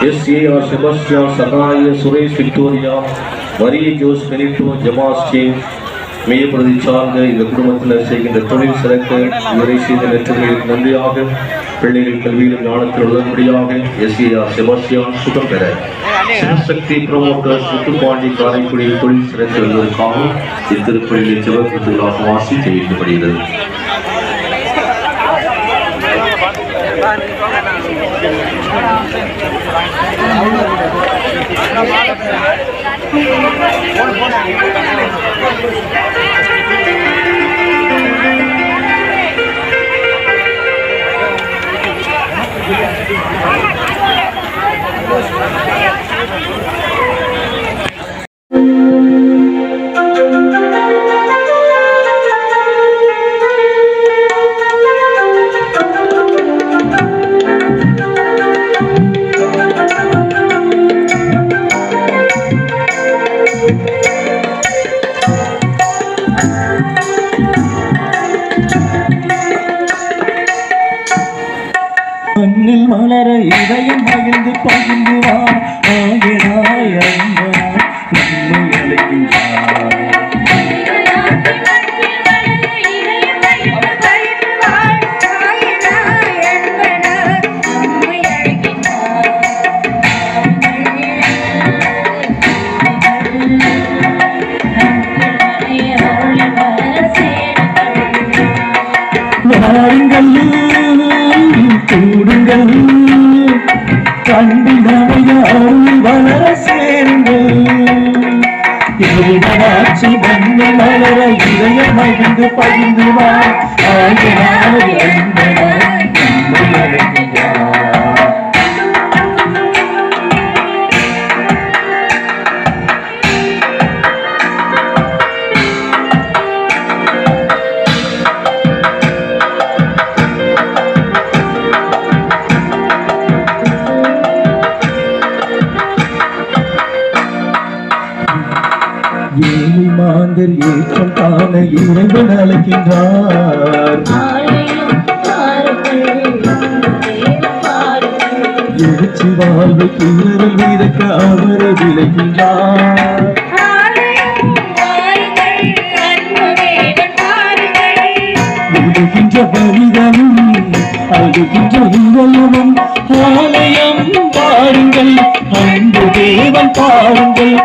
S.A.R. Sebastian, Sakaya, Suresh, Victoria, Marie, Jose, Benito, Jamaski, மெய்ய பிரதி சார்ந்த இந்த குடும்பத்தில் செய்கின்ற தொழில் சிறக்க இவரை செய்த நெற்றுகளில் நன்றியாக பிள்ளைகள் கல்வியிலும் ஞானத்தில் உள்ளபடியாக S.A.R. செபாஸ்டியான் சுகம் பெற சிவசக்தி புரோமோட்டர் முத்துப்பாண்டி காரைக்குடியில் தொழில் சிறக்க வருவதற்காகவும் இத்திருப்பள்ளியில் சிவபக்திகளாக வாசி தெரிவிக்கப்படுகிறது. மண்ணில் மலர இதயம் மகிழ்ந்து பகிர்ந்து வா ஆகிறாய் அன்பனாய் நம்மை அழைக்கின்றாய். வாருங்கள் கூடுங்கள் கண்டினமைய அருள் வளர சேருங்கள். இறைவனாட்சி மண்ணில் மலர இதயம் மகிழ்ந்து பகிர்ந்து வா ஆகிறாய் அன்பனாய் நம்மை அழைக்கின்றாய். ஏழை மாந்தர் ஏற்றம் காண இறைவன் அழைக்கின்றார். எழுச்சி வாழ்வு கிணறில் மிதக்க அவரை விளைகின்றார். விழுகின்ற பரிதமும் அழுகின்ற உங்களும் ஆலயம் பாருங்கள் அன்பு தேவன் பாருங்கள்.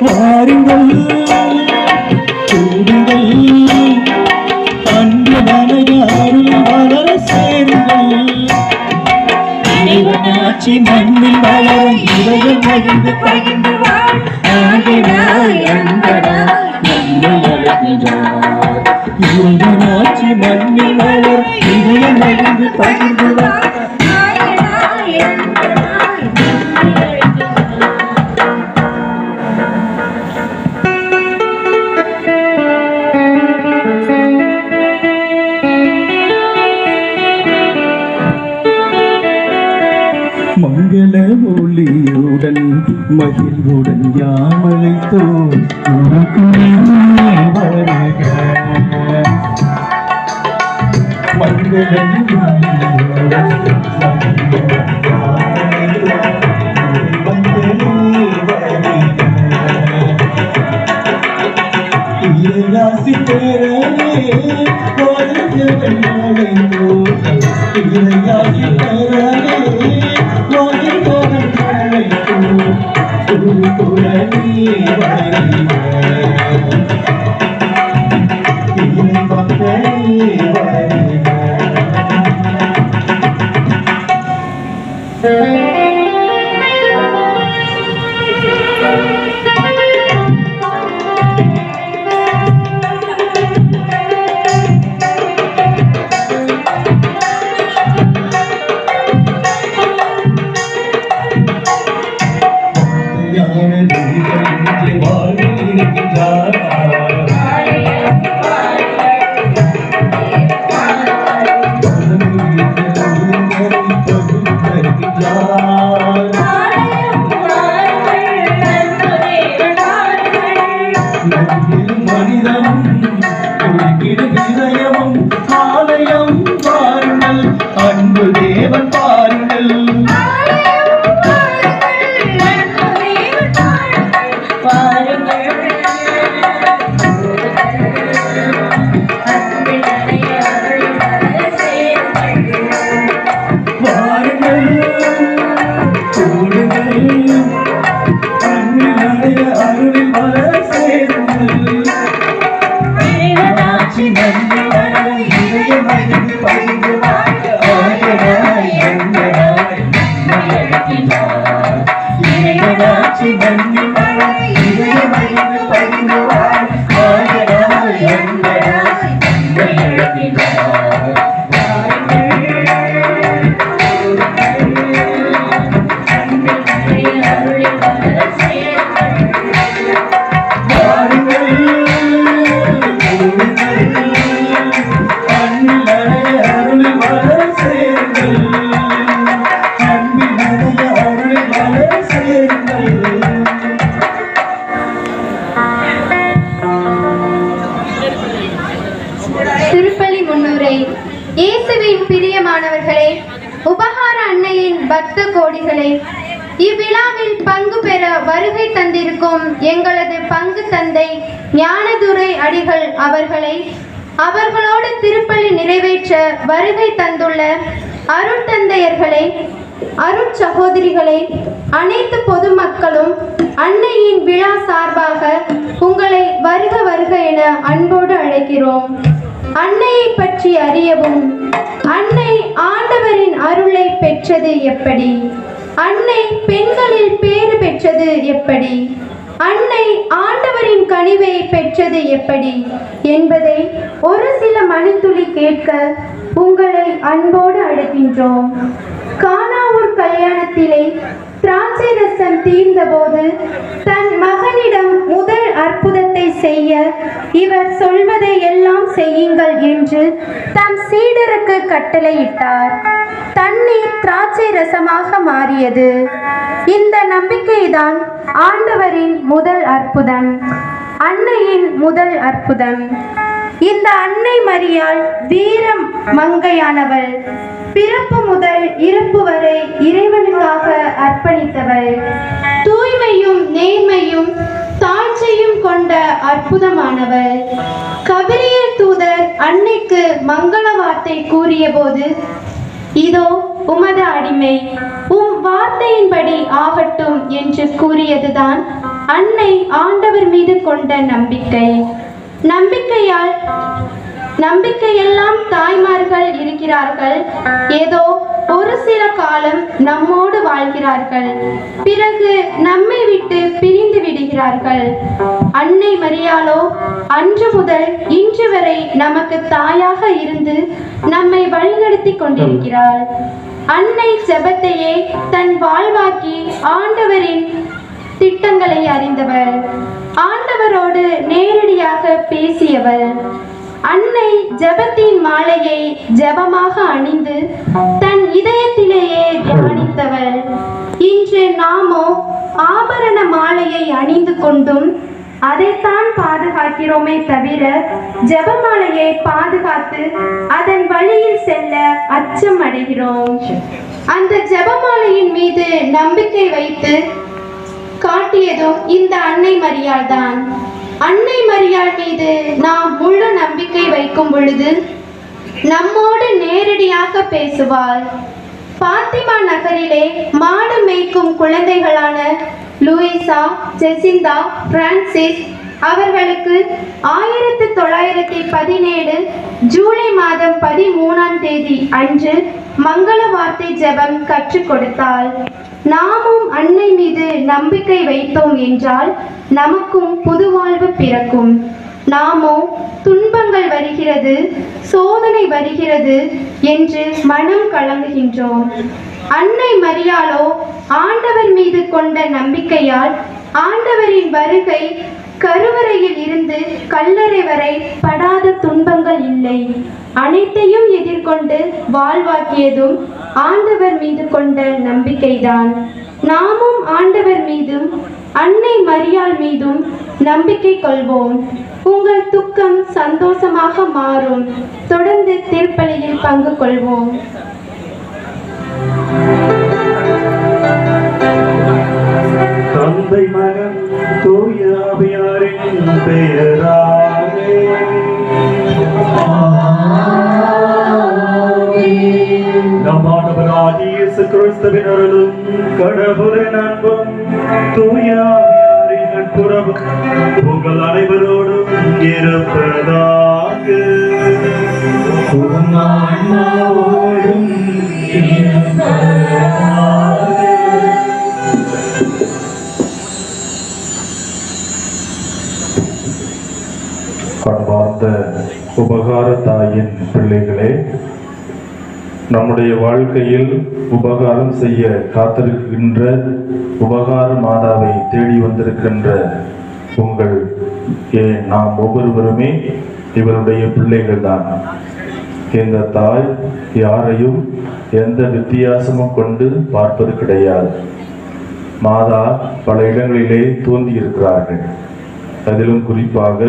வாருங்கள் கூடுங்கள் அன்பு நனைய அருள் வளர சேருங்கள். இறைவனாட்சி மண்ணில் வளர இதயம் மகிழ்ந்து பகிர்ந்து ஆகிறாய் அன்பனாய் நம்மை அழைக்கின்றார். இறைவனாட்சி மண்ணில் வளர இதயம் மகிழ்ந்து பகிர்ந்து மங்கள ஒளியுடன் மகிழ்வுடன் யாமழைத்தோம் இறையாசி பெறவே இறையாசி பெறவே அவர்களே, இவ்விழாவில் பங்கு பெற வருகை தந்திருக்கும் எங்களது பங்கு தந்தை ஞானதுரை அடிகள் அவர்களை, அவர்களோடு திருப்பலி நிறைவேற்ற வருகை தந்துள்ள அருட்தந்தையர்களை, அருட்சகோதரிகளை, அனைத்து பொதுமக்களும் அன்னையின் விழா சார்பாக உங்களை வருக வருக என அன்போடு அழைக்கிறோம். அன்னையை பற்றி அறியவும், அன்னை ஆண்டவரின் அருளை பெற்றது எப்படி, அன்னை பெண்களில் பேறு பெற்றது எப்படி, அன்னை ஆண்டவரின் கனிவை பெற்றது எப்படி என்பதை ஒரு சில மணித்துளி கேட்க உங்களை அன்போடு அழைக்கின்றோம். கானாவூர் கல்யாணத்திலே திராட்சை ரசம் தீர்ந்தபோது தன் மகனிடம் முதல் அற்புதத்தை செய்ய இவர் சொல்வதை எல்லாம் செய்யுங்கள் என்று தம் சீடருக்கு கட்டளையிட்டார். தண்ணீர் திராட்சை ரசமாக மாறியது. இந்த நம்பிக்கைதான் ஆண்டவரின் முதல் அற்புதம், அன்னையின் முதல் அற்புதம். இந்த அன்னை மரியாள் வீர மங்கையானவள், பிறப்பு முதல் இறப்பு வரை இறைவனுக்காக அர்ப்பணித்தவள், தூய்மையும் நேர்மையும் தாழ்ச்சியும் கொண்ட அற்புதமானவள். கபிரியேல் தூதர் அன்னைக்கு மங்கள வார்த்தை கூறிய போது, இதோ உமது அடிமை, உம் வார்த்தையின்படி ஆகட்டும் என்று கூறியதுதான் அன்னை ஆண்டவர் மீது கொண்ட நம்பிக்கை. நம்பிக்கையெல்லாம் தாய்மார்கள் இருக்கிறார்கள். ஏதோ ஒரு சில காலம் நம்மோடு வாழ்கிறார்கள், பிறகு நம்மை விட்டு பிரிந்து விடுகிறார்கள். அன்னை மரியாளோ அன்று முதல் இன்று வரை நமக்கு தாயாக இருந்து நம்மை வழிநடத்தி கொண்டிருக்கிறாள். அன்னை ஜெபத்தையே தன் வாழ்வாக்கி ஆண்டவரின் திட்டங்களை அறிந்தவர், ஆண்டவரோடு நேரடியாக பேசியவர். அன்னை ஜெபத்தின் மாலையை ஜெபமாக அணிந்து தன் இதயத்திலேயே தியானித்தவர். இன்று நாமோ ஆபரண மாலையை அணிந்து கொண்டும் அதைத்தான் பாதுகாக்கிறோமே தவிர ஜெபமாலையை பாதுகாத்து அதன் வழியில் செல்ல அச்சம் அடைகிறோம். அந்த ஜெபமாலையின் மீது நம்பிக்கை வைத்து காட்டியதும் இந்த அன்னை மரியாள் தான். அன்னை மரியாள் மீது நாம் முழு நம்பிக்கை வைக்கும் பொழுது நம்மோடு நேரடியாக பேசுவாள். பாத்திமா நகரிலே மாடு மேய்க்கும் குழந்தைகளான லூயிசா, ஜெசிந்தா, பிரான்சிஸ் அவர்களுக்கு 1917 ஜூலை மாதம் 13ஆம் தேதி அன்று மங்கள வார்த்தை ஜெபம் கற்றுக் கொடுத்தாள். நாமும் அன்னை மீது நம்பிக்கை வைத்தோம் என்றால் நமக்கும் புது வாழ்வு பிறக்கும். நாமோ துன்பங்கள் வருகிறது, சோதனை வருகிறது என்று மனம் கலங்குகின்றோம். அன்னை மரியாளோ ஆண்டவர் மீது கொண்ட நம்பிக்கையால் ஆண்டவரின் வருகை கருவறையில் இருந்து கல்லறை வரை படாத துன்பங்கள் இல்லை, அனைத்தையும் எதிர்கொண்டு வாழ்வாக்கியதும் ஆண்டவர் மீது கொண்ட நம்பிக்கைதான். நாமும் ஆண்டவர் மீதும் அன்னை மரியாள் மீதும் நம்பிக்கை கொள்வோம். உங்கள் துக்கம் சந்தோஷமாக மாறும். தொடர்ந்து திருப்பலியில் பங்கு கொள்வோம். தந்தை மகன் தூய ஆவியாரின் பெயராலே நம் ஆண்டவராகிய இயேசு கிறிஸ்துவின் அருளும் கடவுளின் அன்பும் தூய ஆவியாரின் நட்புறவும் உங்கள் அனைவரோடும் இருப்பதாக. உம் ஆன்மாவோடும் அன்பார்ந்த உபகார தாயின் பிள்ளைகளே, நம்முடைய வாழ்க்கையில் உபகாரம் செய்ய காத்திருக்கின்ற உபகார மாதாவை தேடி வந்திருக்கின்ற உங்கள் நாம் ஒவ்வொருவருமே இவருடைய பிள்ளைகள் தான். இந்த தாய் யாரையும் எந்த வித்தியாசமும் கொண்டு பார்ப்பது கிடையாது. மாதா பல இடங்களிலே தோன்றி இருக்கிறார்கள். அதிலும் குறிப்பாக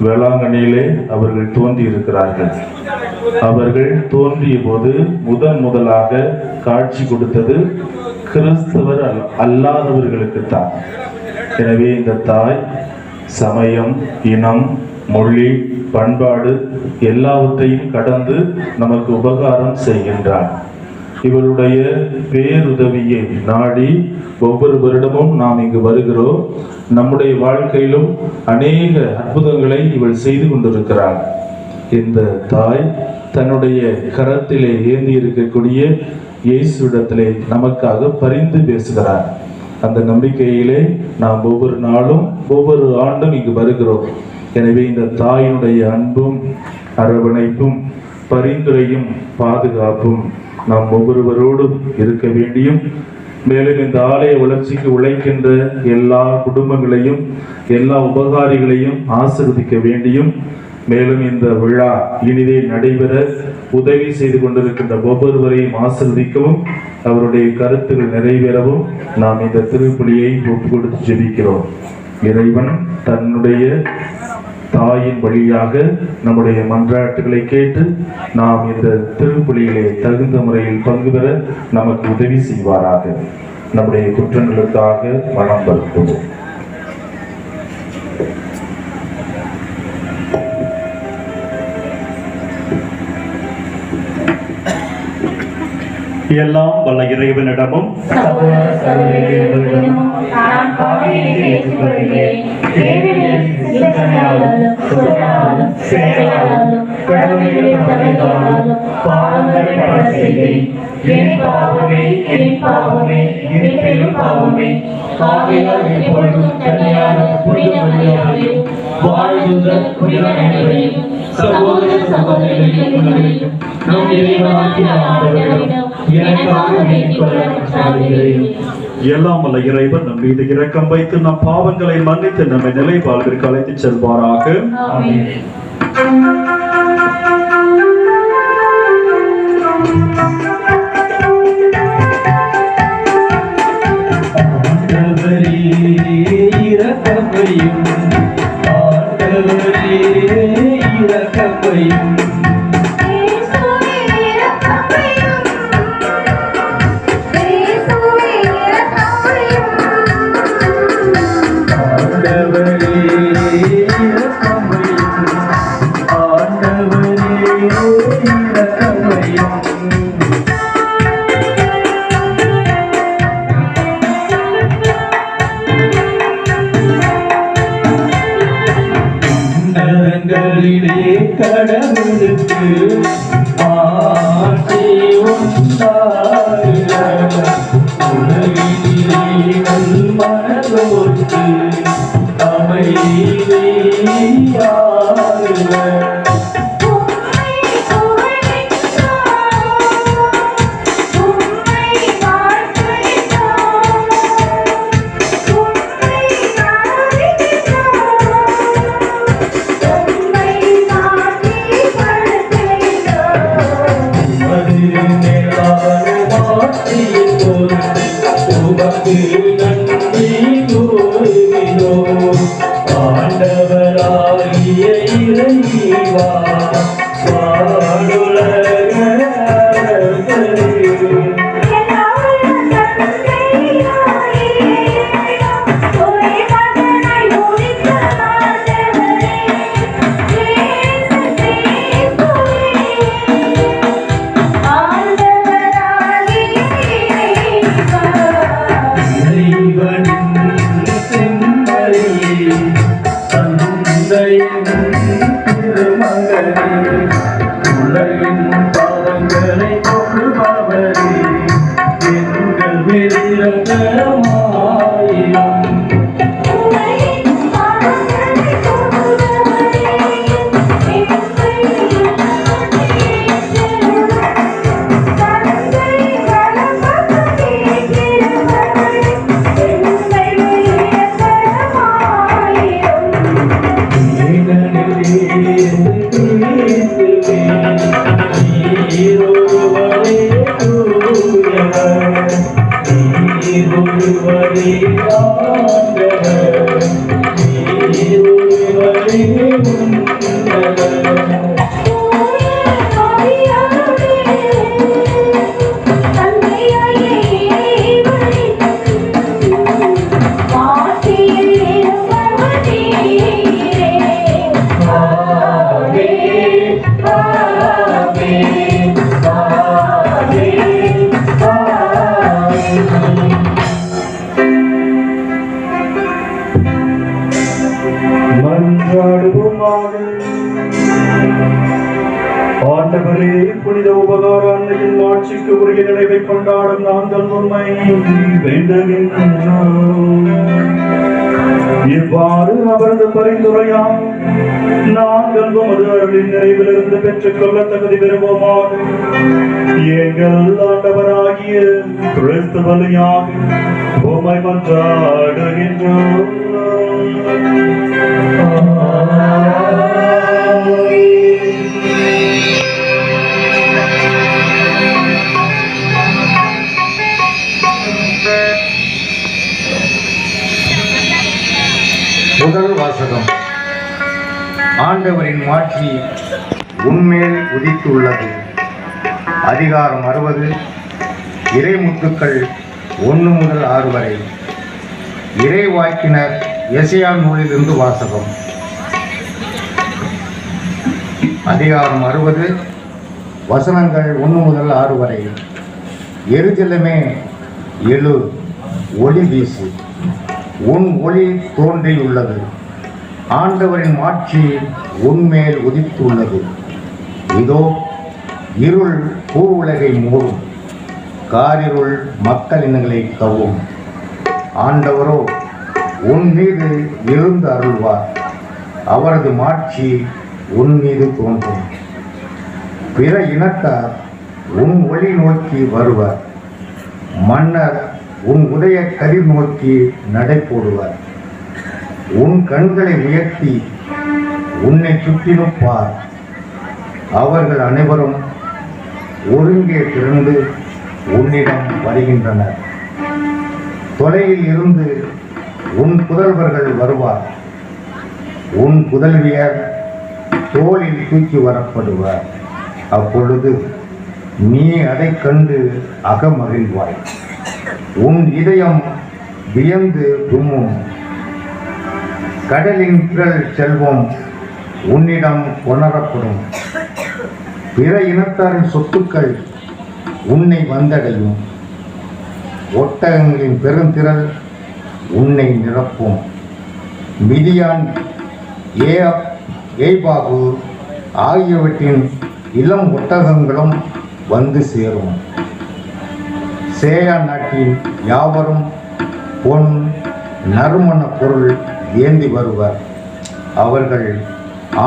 வேளாங்கண்ணியிலே அவர்கள் தோன்றி இருக்கிறார்கள். அவர்கள் தோன்றிய போது முதலாக காட்சி கொடுத்தது கிறிஸ்தவர் அல்லாதவர்களுக்குத்தான். எனவே இந்த தாய் சமயம், இனம், மொழி, பண்பாடு எல்லாவற்றையும் கடந்து நமக்கு உபகாரம் செய்கின்றார். இவளுடைய பேருதவியை நாடி ஒவ்வொரு வருடமும் நாம் இங்கு வருகிறோம். நம்முடைய வாழ்க்கையிலும் அநேக அற்புதங்களை இவள் செய்து கொண்டிருக்கிறாள். இந்த தாய் தன்னுடைய கரத்திலே ஏந்தி இருக்கக்கூடிய இயேசுவிடத்திலே நமக்காக பரிந்து பேசுகிறார். அந்த நம்பிக்கையிலே நாம் ஒவ்வொரு நாளும் ஒவ்வொரு ஆண்டும் இங்கு வருகிறோம். எனவே இந்த தாயினுடைய அன்பும் அரவணைப்பும் பரிந்துரையும் பாதுகாப்பும் நாம் ஒவ்வொருவரோடும் இருக்க வேண்டியும், மேலும் இந்த ஆலய வளர்ச்சிக்கு உழைக்கின்ற எல்லா குடும்பங்களையும் எல்லா உபகாரிகளையும் ஆசீர்வதிக்க வேண்டியும், மேலும் இந்த விழா இனிதே நடைபெற உதவி செய்து கொண்டிருக்கின்ற ஒவ்வொருவரையும் ஆசீர்வதிக்கவும் அவருடைய கருத்துக்கள் நிறைவேறவும் நாம் இந்த திருப்பலியை ஒப்பு கொடுத்து ஜெபிக்கிறோம். இறைவன் தன்னுடைய தாயின் வழியாக நம்முடைய மன்றாட்டுகளை கேட்டு நாம் இந்த திருப்பலியிலே தகுந்த முறையில் பங்கு பெற நமக்கு உதவி செய்வாராக. நம்முடைய குற்றங்களுக்காக மனம் வருத்துவோம். எல்லாம் வல்ல இறைவனிடமும் நான் பாவியை ஏற்றுக்கொள்கிறேன். தேவனின் சிந்தனையாலும் சொல்லாலும் செயலாலும் கடமைகளை தவறினாலும் பாவங்களை பல செய்தேன். என் பாவமே என் பாவமே என் பெரும் பாவமே. ஆகையால் எப்பொழுதும் கன்னியான புனித மரியாதையும் வாழ்வுதல் புனித அனைவரையும் சகோதர சகோதரிகளையும் நம் இறைவனாகிய ஆண்டவரிடம் எனக்காக வேண்டிக் கொள்ள சாதிக்கிறேன். எல்லாம் வல்ல இறைவன் நம் மீது இரக்கம் வைத்து நம் பாவங்களை மன்னித்து நம்மை நிலை வாழ்விற்கு அழைத்துச் செல்வாராக. ஆமென். கடவுளுக்கு ஆட்சி உண்டாகுக. உலகினிலே மனதோர்க்கு அமைதியாகுக. ஆண்டவராகிய இறைவனே மன்றாடுவோமாக. ஆண்டவரே, புனித உபகார அன்னையின் ஆட்சிக்கு உரிய நிறைவை கொண்டாடும் நாங்கள் உம்மை வேண்டுகின்றோம். இவ்வாறு அவரது பரிந்துரையால் நாங்கள் உமது அருளின் நிறைவிலிருந்து பெற்றுக் கொள்ள தகுதி பெறுவோமாக. எங்கள் ஆண்டவராகிய கிறிஸ்து வழியாக உம்மை மன்றாடுகின்றோம். முதல் வாசகம். ஆண்டவரின் மாட்சி உன்மேல் உதித்துள்ளது. அதிகாரம் 60. இறைமுத்துக்கள் 1 முதல் 6 வரை. இறைவாக்கினர் எசையா நூலிலிருந்து வாசகம். அதிகாரம் 60 வசனங்கள் 1 முதல் 6 வரை. எருசலேமே எழு, ஒளி வீசு, உன் ஒளி தோன்றியுள்ளது. ஆண்டவரின் மாட்சி உன்மேல் உதித்துள்ளது. இதோ இருள் பூவுலகை மூடும், காரிருள் மக்களினங்களை கவ்வும். ஆண்டவரோ உன் மீது எழுந்து அருள்வார். அவரது மாட்சி உன் மீது தோன்றும். பிற இனத்தார் உன் ஒளி நோக்கி வருவர். மன்னர் உன் உதய கதிர் நோக்கி நடை போடுவார். உன் கண்களை உயர்த்தி உன்னை சுற்றிலும் பார். அவர்கள் அனைவரும் ஒருங்கே திரண்டு உன்னிடம் வருகின்றனர். தொலையில் இருந்து உன் புதல்வர்கள் வருவார். உன் புதல்வியர் தோளில் தூக்கி வரப்படுவார். அப்பொழுது நீ அதை கண்டு அகமகிழ்வாய். உன் இதயம் வியந்து தும்மும். கடலின் திரள் செல்வம் உன்னிடம் கொணரப்படும். பிற இனத்தாரின் சொத்துக்கள் உன்னை வந்தடையும். ஒட்டகங்களின் பெருந்திரள் உன்னை நிரப்பும். மிதியான், ஏபாபு ஆகியவற்றின் இளம் ஒட்டகங்களும் வந்து சேரும். சேயா நாட்டின் யாவரும் பொன் நறுமண பொருள் ஏந்தி வருவர். அவர்கள்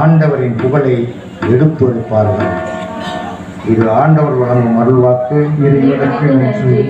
ஆண்டவரின் புகழை எடுத்துரைப்பார்கள். இது ஆண்டவர் வழங்கும் அருள்வாக்கு. இறைவனுக்கு நன்றி.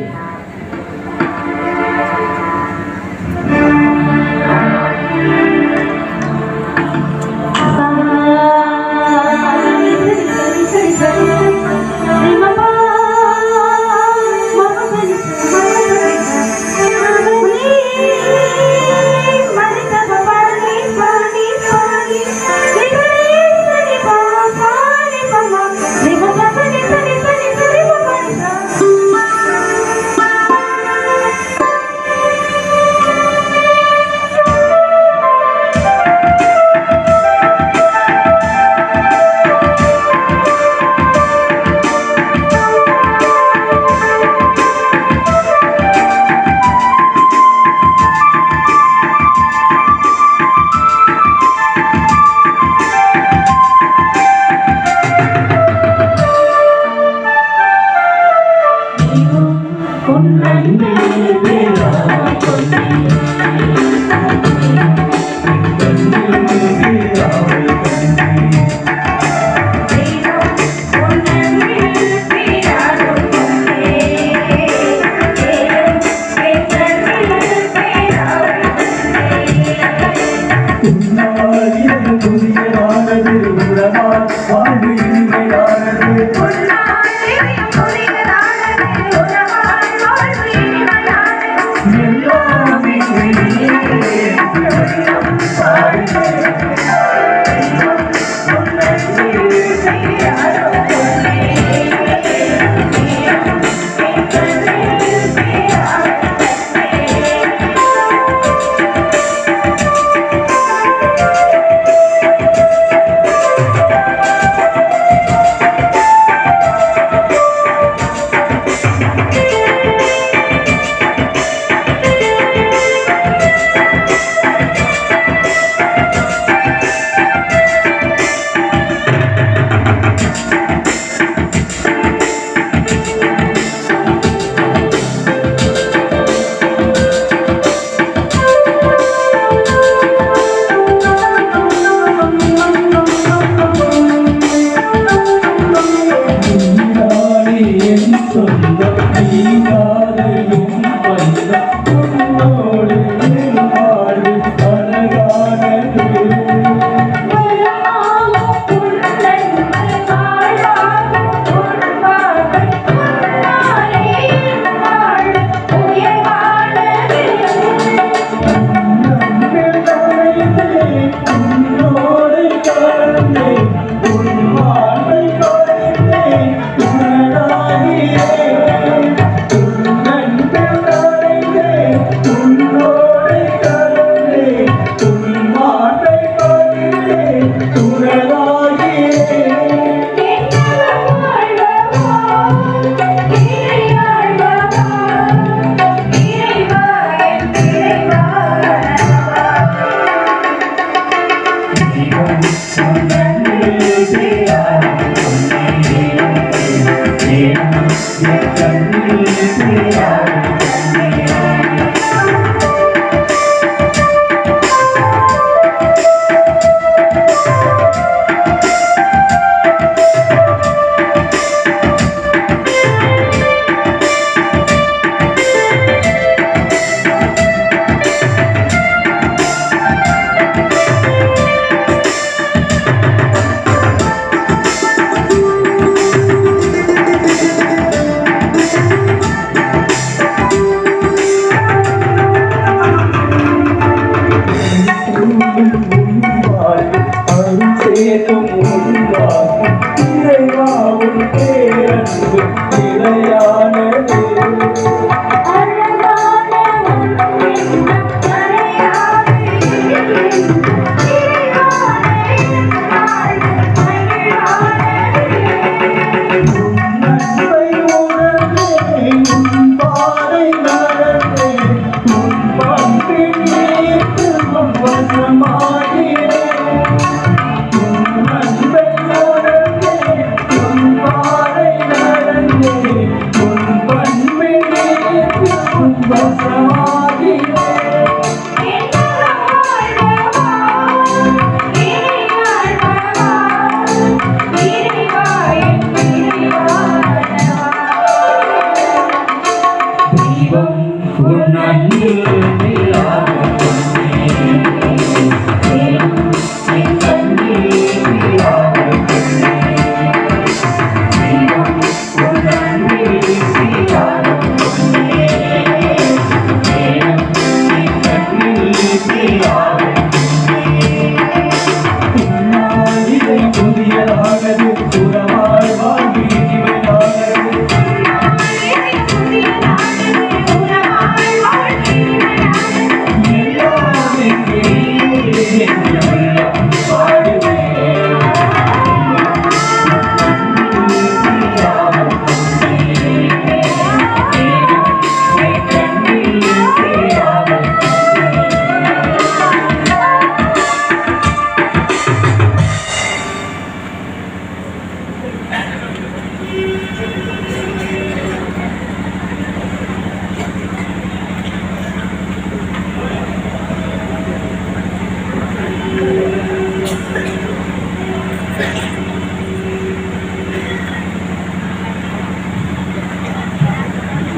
தெய்வம் உண்டாகும் இறைவாவும் பேரன்பு நிலையானது.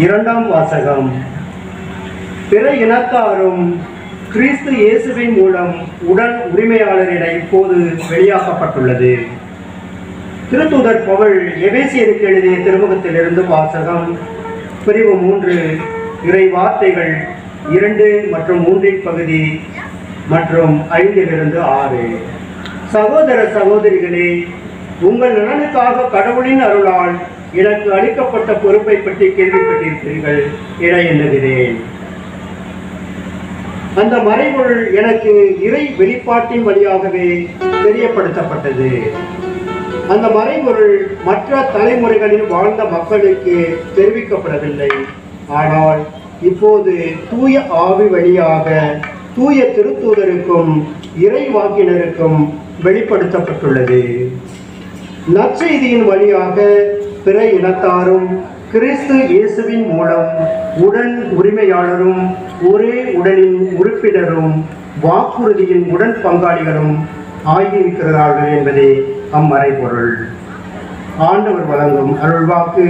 இரண்டாம் வாசகம். பிற இனத்தாரும் கிறிஸ்து இயேசுவின் மூலம் உடன் உரிமையாளரிட இப்போது வெளியாக்கப்பட்டுள்ளது. திருத்தூதர் பவுல் எபேசியருக்கு எழுதிய திருமுகத்திலிருந்து வாசகம். பிரிவு 3 இறை வார்த்தைகள் 2 மற்றும் 3 பகுதி மற்றும் 5 6. சகோதர சகோதரிகளே, உங்கள் நலனுக்காக கடவுளின் அருளால் எனக்கு அளிக்கப்பட்ட பொறுப்பை பற்றி கேள்விப்பட்டிருக்கிறீர்கள் என எண்ணுகிறேன். அந்த மறைபொருள் எனக்கு இறை வெளிப்பாட்டின் வழியாகவே தெரியப்படுத்தப்பட்டது. அந்த மறைபொருள் மற்ற தலைமுறைகளில் வாழ்ந்த மக்களுக்கு தெரிவிக்கப்படவில்லை. ஆனால் இப்போது தூய ஆவி வழியாக தூய திருத்தூதருக்கும் இறை வாக்கினருக்கும் வெளிப்படுத்தப்பட்டுள்ளது. நற்செய்தியின் வழியாக பிற இனத்தாரும் கிறிஸ்து இயேசுவின் மூலம் உடன் உரிமையாளரும் ஒரே உடலின் உறுப்பினரும் வாக்குறுதியின் உடன் பங்காளிகளும் ஆகியிருக்கிறார்கள் என்பதே அம்மறைபொருள். ஆண்டவர் வழங்கும் அருள்வாக்கு.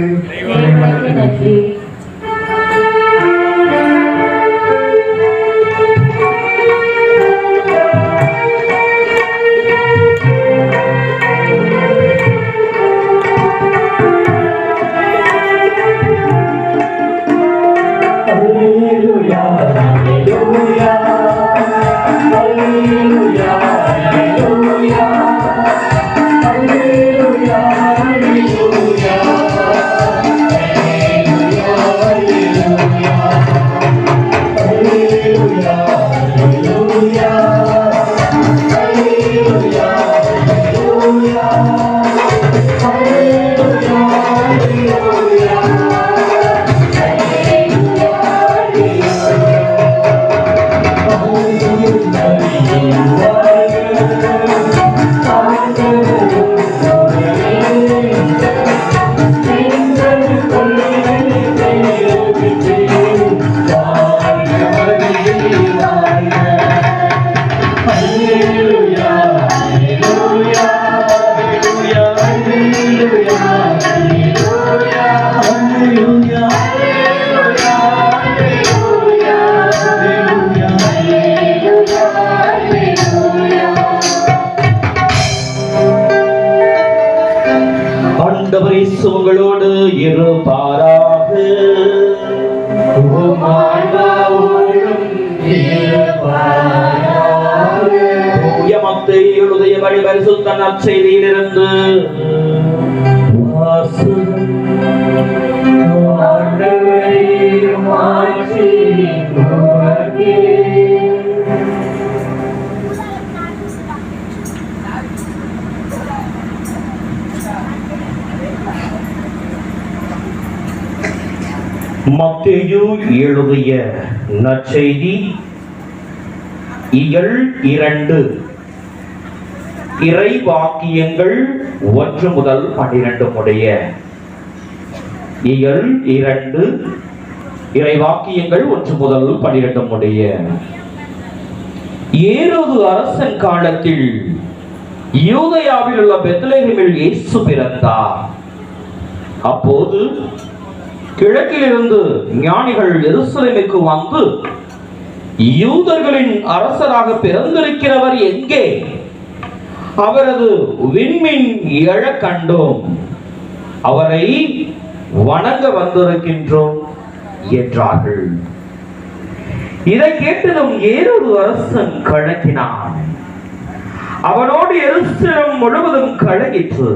உங்களோடு இருப்பாராக. மத்தை எழுதிய வாசித்தபடி பரிசுத்த நற்செய்தியிலிருந்து வாசகம். மத்தேயு எழுதிய நற்செய்தி இயல் 2 இறை வாக்கியங்கள் 1 முதல் 12 முடிய. இயல் 2 இறை வாக்கியங்கள் 1 முதல் 12 முடிய. ஏரோது அரசன் காலத்தில் யூதேயாவில் உள்ள பெத்லகேமில் இயேசு பிறந்தார். அப்போது கிழக்கிலிருந்து ஞானிகள் எருசலேமுக்கு வந்து, யூதர்களின் அரசராக பிறந்திருக்கிறவர் எங்கே? அவரது விண்மீன் எழக் கண்டோம், அவரை வணங்க வந்திருக்கின்றோம் என்றார்கள். இதை கேட்டதும் ஏரோது அரசன் கலங்கினான். அவனோடு எருசலேம் முழுவதும் கலங்கிற்று.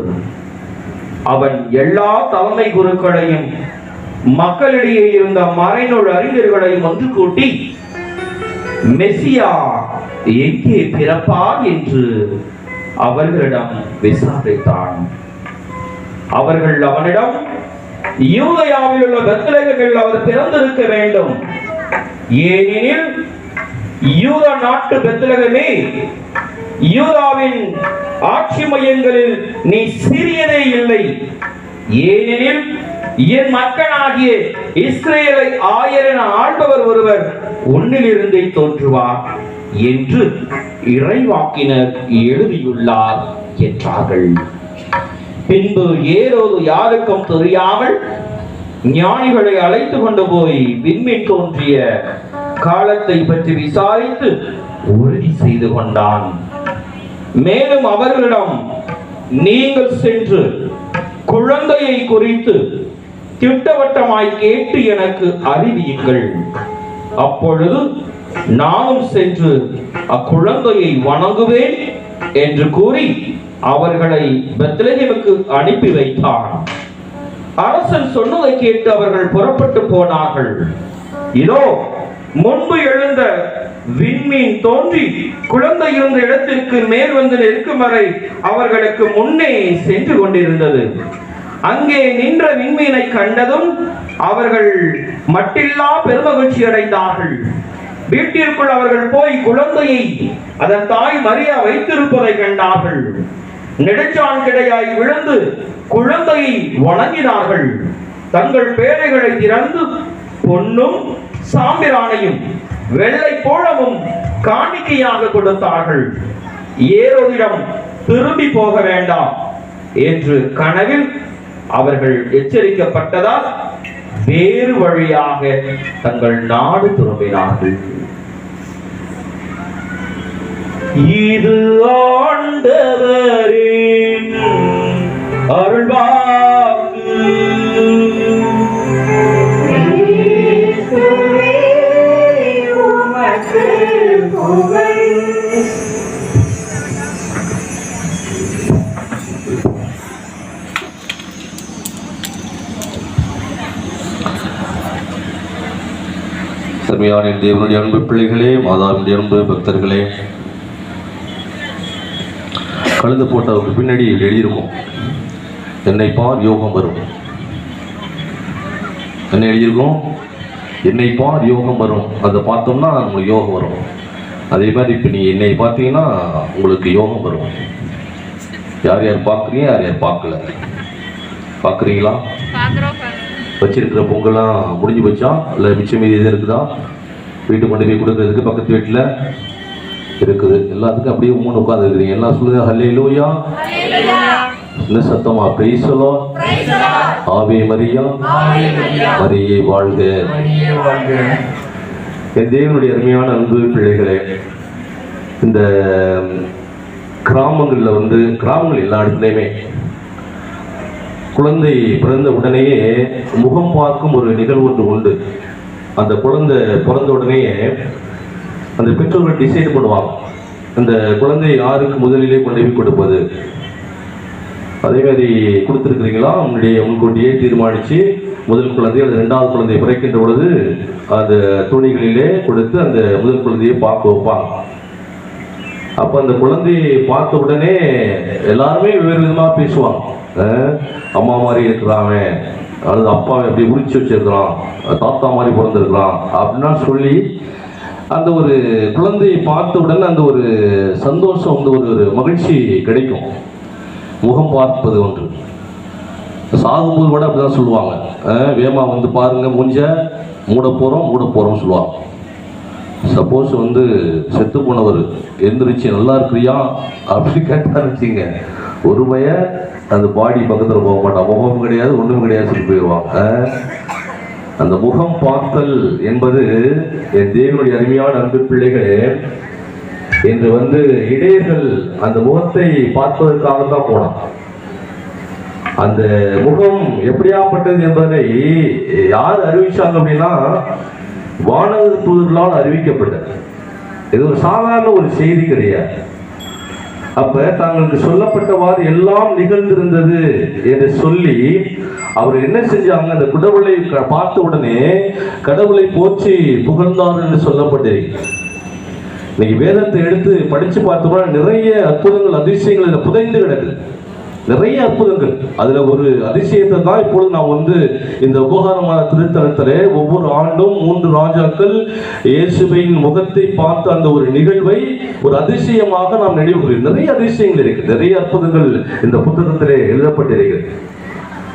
அவன் எல்லா தலைமை குருக்களையும் மக்களிடையே இருந்த மறைநூல் அறிஞர்களையும் ஒன்று கூட்டி, மெசியா எங்கே பிறப்பார் என்று அவர்களிடம் விசாரித்தான். அவர்கள் அவனிடம், யூதேயாவில் உள்ள பெத்லகேமில் அவர் பிறந்திருக்க வேண்டும், ஏனெனில் யூதா நாட்டு பெத்லகேமே, யூதாவின் ஆட்சி மையங்களில் நீ சிறியதே இல்லை, ஏனெனில் என் மக்களாகிய இஸ்ரேலை ஆயரென ஆள்பவர் ஒருவர் உன்னிலிருந்தே தோன்றுவார் என்று இறைவாக்கினர் எழுதியுள்ளார் என்றார்கள். பின்பு ஏரோது யாருக்கும் தெரியாமல் ஞானிகளை அழைத்து கொண்டு போய் விண்மீன் தோன்றிய காலத்தை பற்றி விசாரித்து உறுதி செய்து கொண்டான். மேலும் அவர்களிடம், நீங்கள் சென்று குழந்தையை குறித்து திட்டவட்டமாய் கேட்டு எனக்கு அறிவியுங்கள், அப்பொழுது நானும் சென்று அக்குழந்தையை வணங்குவேன் என்று கூறி அவர்களை பெத்லகேமுக்கு அனுப்பி வைத்தான். அரசன் சொன்னதை கேட்டு அவர்கள் புறப்பட்டு போனார்கள். இதோ முன்பு எழுந்த விண்மீன் தோன்றி குழந்தை இருந்த இடத்திற்கு மேல் வந்து நிற்கும் வரை அவர்களுக்கு முன்னே சென்று கொண்டிருந்தது. அங்கே நின்ற விண்மீனை கண்டதும் அவர்கள் மட்டில்லா பெருமகிழ்ச்சி அடைந்தார்கள். வீட்டிற்குள் அவர்கள் போய் குழந்தையை அதன் தாய் மரியா வைத்திருப்பதை கண்டார்கள். நெடுஞ்சான் கிடையாய் விழுந்து குழந்தையை வணங்கினார்கள். தங்கள் பேழைகளை திறந்து பொன்னும் சாம்பிராணையும் வெள்ளை போளமும் காணிக்கையாக கொடுத்தார்கள். ஏரோதிடம் திரும்பி போக வேண்டாம் என்று கனவில் அவர்கள் எச்சரிக்கப்பட்டதால் வேறு வழியாக தங்கள் நாடு திரும்பினார்கள். இது ஆண்டவரின் அருள்வாக்கு. சர்மையான தேவனுடைய அன்பு பிள்ளைகளே, மாதாவினுடைய அன்பு பக்தர்களே, கலந்து போட்டவருக்கு பின்னாடி எழுதியிருக்கும், என்னை பார் யோகம் வரும். என்ன எழுதியிருக்கும்? என்னை பார் யோகம் வரும். அதை பார்த்தோம்னா உங்களுக்கு யோகம் வரும். அதே மாதிரி இப்போ நீங்கள் என்னை பார்த்தீங்கன்னா உங்களுக்கு யோகம் வரும். யார் யார் பார்க்குறீங்க, யார் யார் பார்க்கல? பார்க்குறீங்களா? வச்சிருக்கிற பொங்கலாம் முடிஞ்சு போச்சா? இல்லை மிச்சம் மீதி எது இருக்குதா? வீட்டு கொண்டு போய் கொடுக்கறதுக்கு பக்கத்து வீட்டில் இருக்குது. எல்லாத்துக்கும் அப்படியே மூணு உட்காந்து இருக்கிறீங்க. எல்லாம் சொல்லுங்க, ஹல்லேலூயா. என்ன சத்தமா? Praise the Lord. ஆவே மரியா, மரியே வாழ்க. என் தேவனுடைய அருமையான அன்பு பிள்ளைகளே, இந்த கிராமங்களில் கிராமங்கள் எல்லா இடத்துலையுமே குழந்தை பிறந்த உடனேயே முகம் பார்க்கும் ஒரு நிகழ்வு ஒன்று உண்டு. அந்த குழந்தை பிறந்த உடனேயே அந்த பெற்றோர்கள் டிசைட் பண்ணுவாங்க, இந்த குழந்தை யாருக்கு முதலிலே கொண்டு போய் கொடுப்பது? அதே மாதிரி கொடுத்துருக்கிறீங்களா? முன்கூட்டியே தீர்மானித்து முதல் குழந்தை அல்லது இரண்டாவது குழந்தையை பிறக்கின்ற பொழுது அந்த துணிகளிலே கொடுத்து அந்த முதல் குழந்தையை பார்க்க வைப்பாங்க. அப்போ அந்த குழந்தையை பார்த்த உடனே எல்லாருமே வெவ்வேறு விதமாக பேசுவாங்க. அம்மா மாதிரி இருக்கிறாங்க, அல்லது அப்பாவை அப்படி உரிச்சு வச்சிருக்கிறான், தாத்தா மாதிரி பிறந்திருக்கிறான் அப்படின்னா சொல்லி அந்த ஒரு குழந்தையை பார்த்த உடனே அந்த ஒரு சந்தோஷம் வந்து ஒரு மகிழ்ச்சி கிடைக்கும். முகம் பார்ப்பது ஒன்று. சாகும்போது கூட அப்படிதான் சொல்லுவாங்க, வேமா வந்து பாருங்க மூஞ்ச மூட போறோம் சொல்லுவாங்க. சப்போஸ் வந்து செத்து போனவர் எந்திரிச்சு நல்லா இருக்கிறியா அப்படின்னு கேட்டான்னு வச்சுங்க, ஒரு பய அந்த பாடி பக்கத்தில் போக மாட்டான், முகம் கிடையாது ஒன்றும் கிடையாது சொல்லி போயிடுவாங்க. அந்த முகம் பார்த்தல் என்பது என் தேவனுடைய அருமையான அன்பு பிள்ளைகளே, என்று வந்து இடையர்கள் அந்த முகத்தை பார்ப்பதற்காக தான் போனான். அந்த முகம் எப்படியாப்பட்டது என்பதை யார் அறிவிச்சாங்க அப்படின்னா வானக தூதர்களால் அறிவிக்கப்பட்டது. இது ஒரு சாதாரண ஒரு செய்தி கிடையாது. அப்ப தங்களுக்கு சொல்லப்பட்டவாறு எல்லாம் நிகழ்ந்திருந்தது என்று சொல்லி அவர் என்ன செஞ்சாங்க, அந்த கடவுளை பார்த்த உடனே கடவுளை போற்றி புகழ்ந்தார் என்று சொல்லப்பட்டிருக்கு. இன்னைக்கு வேதத்தை எடுத்து படிச்சு பார்த்தோம்னா நிறைய அற்புதங்கள் அதிசயங்கள் புதைந்து கிடக்குது, நிறைய அற்புதங்கள். அதுல ஒரு அதிசயத்தை தான் இப்பொழுது நான் வந்து இந்த உபகாரமான திருத்தலத்திலே ஒவ்வொரு ஆண்டும் 3 ராஜாக்கள் இயேசுவின் முகத்தை பார்த்த அந்த ஒரு நிகழ்வை ஒரு அதிசயமாக நாம் நினைவுகிறோம். நிறைய அதிசயங்கள் இருக்கு, நிறைய அற்புதங்கள் இந்த புத்தகத்திலே எழுதப்பட்டிருக்கிறது.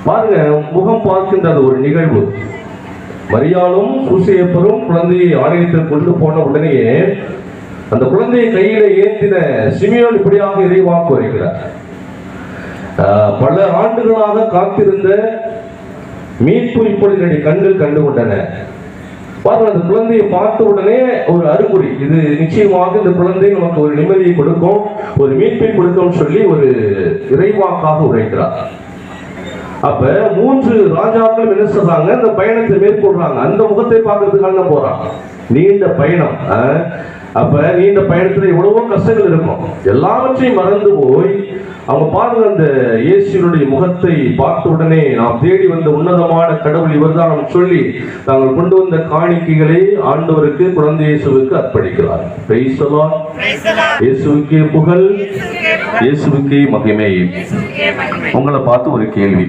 பாருங்க, முகம் பார்க்கின்ற அந்த ஒரு நிகழ்வு. மரியாளும் சூசையப்பரும் குழந்தையை ஆலயத்தில் கொண்டு போன உடனேயே அந்த குழந்தையை கையில ஏந்தின சிமியோன் இப்படியாக இறைவாக்கு வருகிறார். பல ஆண்டுகளாக காத்திருந்த மீட்பு இப்பொழுது கண்கள் கண்டு கொண்டன. பாருங்க, அந்த குழந்தையை பார்த்த உடனே ஒரு அறிகுறி, இது நிச்சயமாக இந்த குழந்தை நமக்கு ஒரு நிம்மதியை கொடுக்கும், ஒரு மீட்பை கொடுக்கும் சொல்லி ஒரு இறைவாக்காக உரைக்கிறார். அப்ப 3 ராஜாக்கள் என்ன சொல்றாங்க, அந்த பயணத்தை மேற்கொள்றாங்க. அந்த முகத்தை பார்க்கறதுக்காக போறாங்க. நீண்ட பயணம். அப்ப நீண்ட பயணத்துல எவ்வளவோ கஷ்டங்கள் இருக்கும், எல்லாவற்றையும் மறந்து போய் அவங்க பாருங்க அந்த இயேசுவினுடைய முகத்தை பார்த்த உடனே நாம் தேடி வந்த உன்னதமான கடவுள் இவர்தான் சொல்லி தாங்கள் கொண்டு வந்த காணிக்கைகளை ஆண்டவருக்கு, குழந்தை இயேசுவுக்கு அர்ப்பணிக்கிறார். Praise the Lord. இயேசுவுக்கே புகழ், இயேசுவுக்கே மகிமை. உங்களை பார்த்து ஒரு கேள்வி.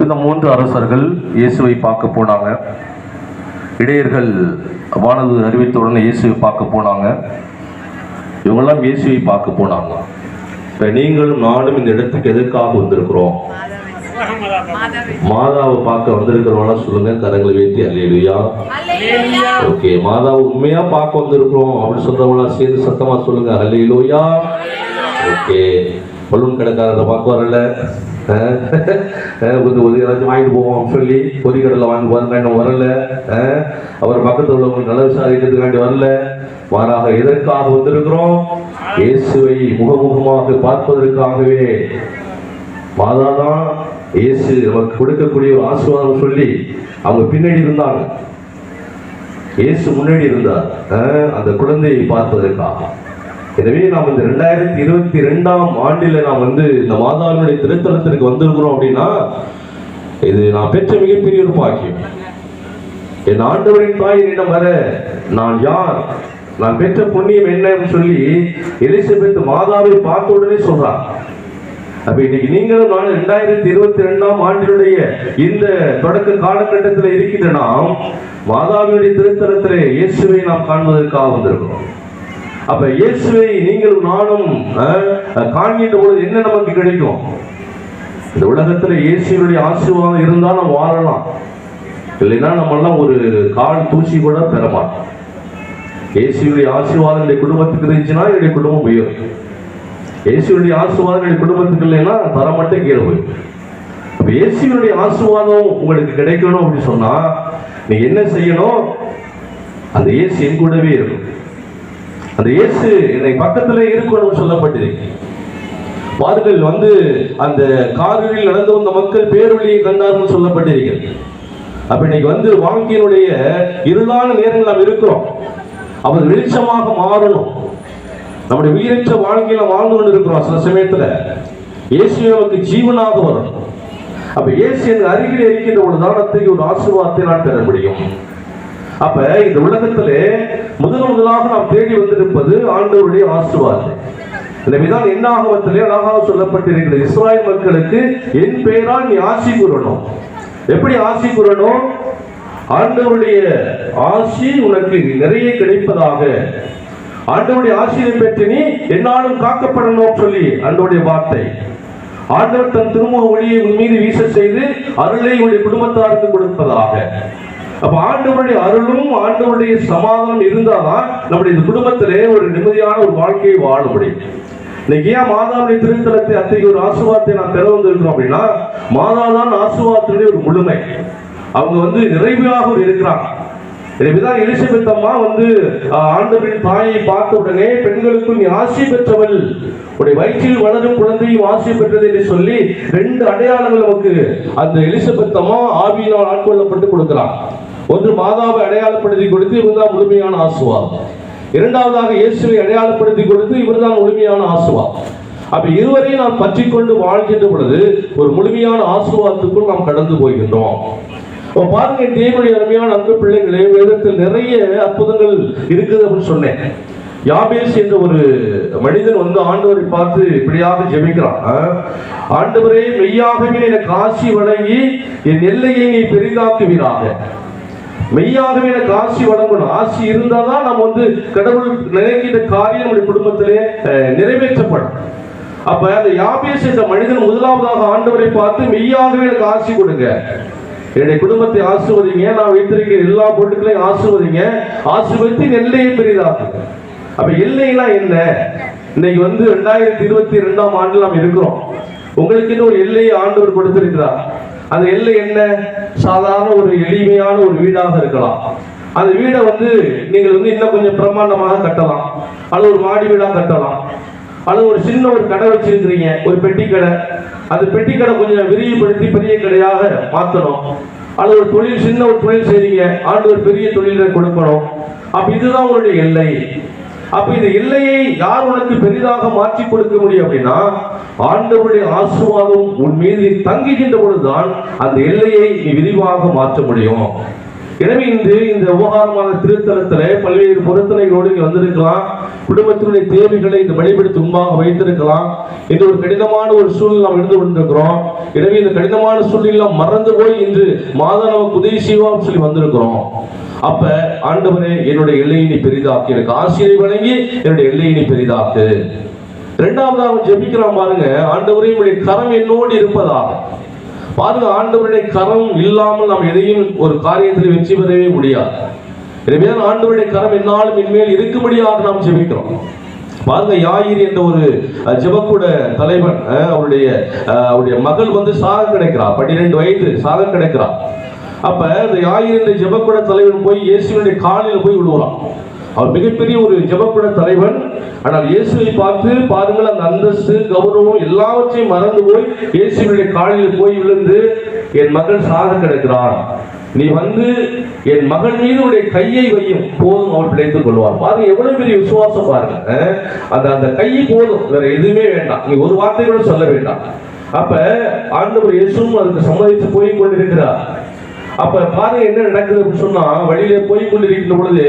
இந்த 3 அரசர்கள் இயேசுவை பார்க்க போனாங்க. இடையர்கள் வானதூதர் அறிவித்த உடனே இயேசுவை பார்க்க போனாங்க. இவங்கெல்லாம் இயேசுவை பார்க்க போனாங்க. இப்ப நீங்களும் நானும் இந்த இடத்துக்கு எதற்காக வந்திருக்கிறோம்? மாதாவை பார்க்க வந்திருக்கிறவங்களா சொல்லுங்க, கரங்களை வைத்து அல்லேலூயா. ஓகே, மாதாவை உண்மையா பார்க்க வந்திருக்கிறோம் அப்படின்னு சொல்றவங்களா சேர்ந்து சத்தமா சொல்லுங்க அல்லேலூயா. ஓகே, பலூன் கடைக்காரரை பார்க்க வரல, கொஞ்சம் ஏதாச்சும் வாங்கிட்டு போவோம் சொல்லி பொறிக்கடலை வாங்கி பாருங்க, இன்னும் வரல. அவர் பக்கத்தில் உள்ளவங்களுக்கு நல்ல விசாரிக்கிறதுக்காண்டி வரல. மாறாக எதற்காக வந்திருக்கிறோம்? இயேசுவை முகமுகமாக பார்ப்பதற்காகவே. மாதா தான் இயேசு நமக்கு கொடுக்கக்கூடிய ஒரு ஆசீர்வாதம் சொல்லி அவங்க பின்னாடி இருந்தாங்க, இயேசு முன்னாடி இருந்தார் அந்த குழந்தையை பார்ப்பதற்காக. எனவே நாம் இந்த 2022ஆம் ஆண்டில் நாம் வந்து இந்த மாதாவினுடைய திருத்தலத்திற்கு வந்திருக்கிறோம் அப்படின்னா இது நான் பெற்ற மிகப்பெரிய ஒரு பாக்கியம். என் ஆண்டவரின் தாய் என்னிடம் வர நான் யார், நான் பெற்ற புண்ணியம் என்ன சொல்லி எலிசபெத் மாதாவை பார்த்த உடனே சொல்றார். அப்ப இன்னைக்கு நீங்களும் நான் 2022ஆம் ஆண்டினுடைய இந்த தொடக்க காலகட்டத்தில் இருக்கின்ற நாம் மாதாவினுடைய திருத்தலத்திலே இயேசுவை நாம் காண்பதற்காக வந்திருக்கிறோம். அப்ப இயேசுவை நீங்களும் நானும் காண்கின்ற பொழுது என்ன நமக்கு கிடைக்கும்? இந்த உலகத்துல இயேசுடைய ஆசீர்வாதம் இருந்தா நம்ம வாழலாம், இல்லைன்னா நம்ம எல்லாம் ஒரு கால் தூசி கூட பெற மாட்டோம். இயேசுடைய ஆசீர்வாதம் என்னுடைய குடும்பத்துக்கு இருந்துச்சுன்னா என்னுடைய குடும்பம் உயரும். இயேசுடைய ஆசீர்வாதம் என்னுடைய குடும்பத்துக்கு இல்லைன்னா தர மட்டும் கீழே போயிடும். அப்ப இயேசுடைய ஆசீர்வாதம் உங்களுக்கு கிடைக்கணும் அப்படின்னு சொன்னா நீங்க என்ன செய்யணும்? அந்த இயேசு என் கூடவே இருக்கும், அந்த இயேசு என்னை பக்கத்துல இருக்கணும்னு சொல்லப்பட்டிருக்கு. பாருங்கள், வந்து அந்த காரில் நடந்து வந்த மக்கள் பேரொழியை கண்டார்கள் சொல்லப்பட்டிருக்கிறது. அப்ப இன்னைக்கு வந்து வாழ்க்கையினுடைய இருளான நேரங்கள் நாம் இருக்கிறோம், அவர் வெளிச்சமாக மாறணும். நம்முடைய உயிரற்ற வாழ்க்கையில வாழ்ந்து கொண்டு இருக்கிறோம். சில சமயத்துல இயேசு நமக்கு ஜீவனாக வரும். அப்ப இயேசு என் அருகில் இருக்கின்ற ஒரு தானத்தை ஒரு ஆசீர்வாதத்தை நான் பெற முடியும். அப்ப இந்த உலகத்திலே முதலாக நாம் தேடி வந்திருப்பது ஆண்டவருடைய ஆசீர்வாதம். எனவேதான் என்னாகமத்திலே அழகாக சொல்லப்பட்டிருக்கிறது, இஸ்ராயேல் மக்களுக்கு என் பெயரால் நீ ஆசி கூறணும். எப்படி ஆசி கூறணும்? ஆண்டவருடைய ஆசி உனக்கு நிறைய கிடைப்பதாக, ஆண்டவருடைய ஆசியை பெற்று நீ என்னாலும் காக்கப்படணும் சொல்லி ஆண்டவருடைய வார்த்தை. ஆண்டவர் தன் திருமுக ஒளியை உன் மீது வீச செய்து அருளை உடைய குடும்பத்தாருக்கு கொடுப்பதாக. அப்ப ஆண்டவருடைய அருளும் ஆண்டவருடைய சமாதானம் இருந்தால்தான் நம்முடைய குடும்பத்திலே ஒரு நிம்மதியான ஒரு வாழ்க்கையை வாழ முடியும். இன்னைக்கு ஏன் மாதாவுடைய திருத்தலத்தை அத்தகைய ஒரு ஆசீர்வாதத்தை நான் பெற வந்திருக்கிறோம் அப்படின்னா, மாதாதான் ஆசீர்வாதத்தினுடைய ஒரு முழுமை. அவங்க நிறைவாக இருக்கிறாங்க. எனவேதான் எலிசபெத் அம்மா ஆண்டவரின் தாயை பார்த்த உடனே பெண்களுக்குள் நீ ஆசி பெற்றவள், உடைய வயிற்றில் வளரும் குழந்தையும் ஆசி பெற்றது என்று சொல்லி 2 அடையாளங்கள் நமக்கு அந்த எலிசபெத் அம்மா ஆவியினால் ஆட்கொள்ளப்பட்டு கொடுக்கிறார். ஒன்று மாதாவை அடையாளப்படுத்தி கொடுத்து இவர்தான் முழுமையான ஆசீர்வாதம். இரண்டாவதாக இயேசுவை அடையாளப்படுத்தி கொடுத்து இவர்தான் முழுமையான ஆசீர்வாதம். அப்ப இருவரையும் நாம் பற்றி கொண்டு வாழ்கின்ற பொழுது ஒரு முழுமையான ஆசீர்வாதத்துக்குள் நாம் கடந்து போகின்றோம். பாருங்க, தேவனுடைய அருமையான அன்பு பிள்ளைகளே, வேதத்தில் நிறைய அற்புதங்கள் இருக்குது அப்படின்னு சொன்னேன். யாபேஸ் என்ற ஒரு மனிதன் ஆண்டவரை பார்த்து இப்படியாக ஜெபிக்கிறான், ஆண்டவரே மெய்யாகவே எனக்கு ஆசி வழங்கி என் எல்லையை நீ பெரிதாக்குவீராக. மெய்யாகவே எனக்கு ஆசி வழங்கணும். ஆசி இருந்தாதான் நம்ம கடவுள் நினைக்கின்ற காரியம் நம்முடைய குடும்பத்திலே நிறைவேற்றப்படும். அப்ப அந்த யாபேஸ் என்ற மனிதன் முதலாவதாக ஆண்டவரை பார்த்து மெய்யாகவே எனக்கு ஆசி கொடுங்க, என்னுடைய குடும்பத்தை ஆசீர்வதிங்க, நான் வைத்திருக்கிற எல்லா பொருட்களையும் ஆசீர்வதிங்க, ஆசீர்வதித்து எல்லையை பெரிதாக்குங்க. அப்ப எல்லையெல்லாம் என்ன? இன்னைக்கு 2022ஆம் ஆண்டு நாம் இருக்கிறோம். உங்களுக்கு ஒரு எல்லையை ஆண்டவர் கொடுத்திருக்கிறார். அந்த எல்லை என்ன? சாதாரண ஒரு எளிமையான ஒரு வீடாக இருக்கலாம். அந்த வீடை நீங்கள் இன்னும் கொஞ்சம் பிரமாண்டமாக கட்டலாம், அல்லது ஒரு மாடி வீடாக கட்டலாம், அல்லது ஒரு சின்ன ஒரு கடை வச்சிருக்கிறீங்க, ஒரு பெட்டி கடை. அந்த பெட்டி கடை கொஞ்சம் விரிவுபடுத்தி பெரிய கடையாக மாற்றணும், அல்லது ஒரு தொழில், சின்ன ஒரு தொழில் செய்றீங்க, ஆண்டவர் பெரிய தொழிலை கொடுக்கணும். அப்ப இதுதான் உங்களுடைய எல்லை. அப்ப இந்த எல்லையை யார் உனக்கு பெரிதாக மாற்றி கொடுக்க முடியும் அப்படின்னா, ஆண்டவருடைய ஆசீர்வாதம் உன் மீது தங்குகின்ற பொழுதுதான் அந்த எல்லையை நீ விரிவாக மாற்ற முடியும். எனவே இந்த உபகாரமான திருத்தலத்துல பல்வேறு பொருத்தனைகளோடு இங்க வந்திருக்கலாம். குடும்பத்தினுடைய தேவைகளை இந்த வழிபடுத்தி முன்பாக வைத்திருக்கலாம். இந்த ஒரு கடினமான ஒரு சூழ்நிலை நாம் இருந்து கொண்டிருக்கிறோம். எனவே இந்த கடினமான சூழ்நிலை மறந்து போய் இன்று மாதா நமக்கு உதவி செய்வோம் சொல்லி வந்திருக்கிறோம். அப்ப ஆண்டவரே, என்னுடைய எல்லையை நீ பெரிதாக்கு, எனக்கு ஆசிரியை வழங்கி என்னுடைய எல்லையை நீ பெரிதாக்கு. இரண்டாவதாக ஜெபிக்கிறான் பாருங்க, ஆண்டவரே உம்முடைய கரம் என்னோடு இருப்பதாக. பாருங்க, ஆண்டவருடைய கரம் இல்லாமல் நாம் எதையும் ஒரு காரியத்தில் வெற்றி பெறவே முடியாது. எனவே ஆண்டவருடைய கரம் என்னாலும் இனிமேல் இருக்கும்படியாக நாம் ஜெபிக்கிறோம். பாருங்க, யாயிர் என்ற ஒரு ஜெபக்கூட தலைவன், அவருடைய மகள் சாக கிடைக்கிறார், 12 வயது சாக கிடைக்கிறார். அப்ப இந்த யாயிர் என்ற ஜெபக்கூட தலைவன் போய் இயேசுவினுடைய காலில் போய் விழுவான். அவர் மிகப்பெரிய ஒரு ஜெபக்கூட தலைவன். ஆனால் இயேசுவை பார்த்து பாருங்கள், அந்த அந்தஸ்து, கௌரவம் எல்லாவற்றையும் மறந்து போய் இயேசுவினுடைய காலில் போய் விழுந்து, என் மகள் சாக கிடக்கிறான், நீ என் மகள் மீது உடைய கையை வையும், போதும், அவள் பிழைத்துக் கொள்வார். பாருங்க, எவ்வளவு பெரிய விசுவாசம் பாருங்க. அந்த கையை போதும், வேற எதுவுமே வேண்டாம், நீ ஒரு வார்த்தை கூட சொல்ல வேண்டாம். அப்ப ஆண்டவர் இயேசுவும் அதுக்கு சம்மதித்து போய் கொண்டிருக்கிறார். அப்ப பாருங்க என்ன நடக்குது அப்படின்னு சொன்னா, வழியிலே போய் கொண்டிருக்கின்ற பொழுது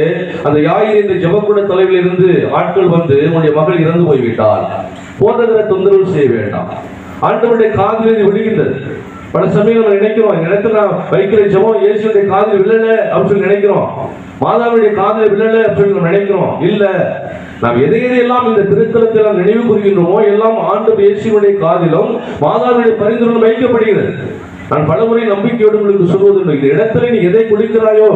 அந்த யாயிர் என்ற ஜெபக்கூட தலைவில் இருந்து ஆட்கள் உன்னுடைய மகள் இறந்து போய்விட்டால் போதகரை தொந்தரவு செய்ய வேண்டாம். ஆண்டவருடைய காதில் விழுகின்றது. பல சமயம் நம்ம நினைக்கிறோம், இந்த இடத்துல நான் வைக்கிற ஜெபம் இயேசுடைய காதில் விழல அப்படின்னு சொல்லி நினைக்கிறோம், மாதாவுடைய காதில் விழல அப்படின்னு சொல்லி நினைக்கிறோம். இல்ல, நாம் எதையெல்லாம் இந்த திருத்தலத்தில் நாம் நினைவு கூறுகின்றோமோ எல்லாம் ஆண்டவர் இயேசுடைய காதிலும் மாதாவுடைய பரிந்துரையும் வைக்கப்படுகிறது. நான் பலமுறை நம்பிக்கையோடு உங்களுக்கு சொல்வது, இந்த இடத்துல நீ எதை கொடுக்கிறாயோ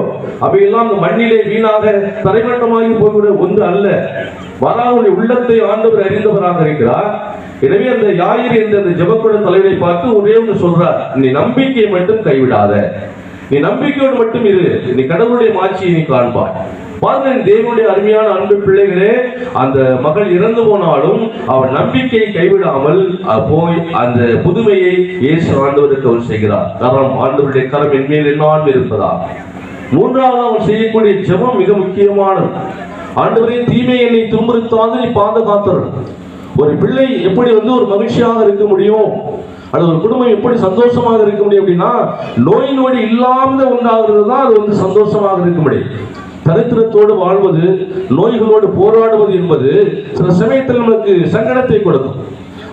அவையெல்லாம் இந்த மண்ணிலே வீணாக தரைமட்டமாகி போய்விட ஒன்று அல்ல. வராவுடைய உள்ளத்தை ஆண்டவர் அறிந்தவராக இருக்கிறார். எனவே அந்த யாயிர் என்ற அந்த ஜெபக்கூட தலைவரை பார்த்து ஒரே ஒன்று சொல்றார், நீ நம்பிக்கையை மட்டும் கைவிடாத, நீ நம்பிக்கையோடு மட்டும் இரு, நீ கடவுளுடைய மாட்சியை நீ காண்பாய். பாருங்க, தேவனுடைய அருமையான அன்பு பிள்ளைகளே, அந்த மகள் இறந்து போனாலும் அவன் நம்பிக்கையை கைவிடாமல் போய் அந்த புதுமையை இயேசு ஆண்டவருக்கு அவர் செய்கிறார். கரம், ஆண்டவருடைய கரம் என்மேல் என்னாலும் இருப்பதா. மூன்றாவது அவன் செய்யக்கூடிய ஜெபம் மிக முக்கியமானது. ஆண்டவரே தீமை என்னை துன்புறுத்தாது நீ பாதுகாத்தருள். ஒரு பிள்ளை எப்படி ஒரு மகிழ்ச்சியாக இருக்க முடியும், அல்லது ஒரு குடும்பம் எப்படி சந்தோஷமாக இருக்க முடியும் அப்படின்னா, நோய் நொடி இல்லாமல் உண்டாகிறது தான் அது சந்தோஷமாக இருக்க முடியும். தரித்திரத்தோடு வாழ்வது, நோய்களோடு போராடுவது என்பது சில சமயத்தில் நமக்கு சங்கடத்தை கொடுக்கும்.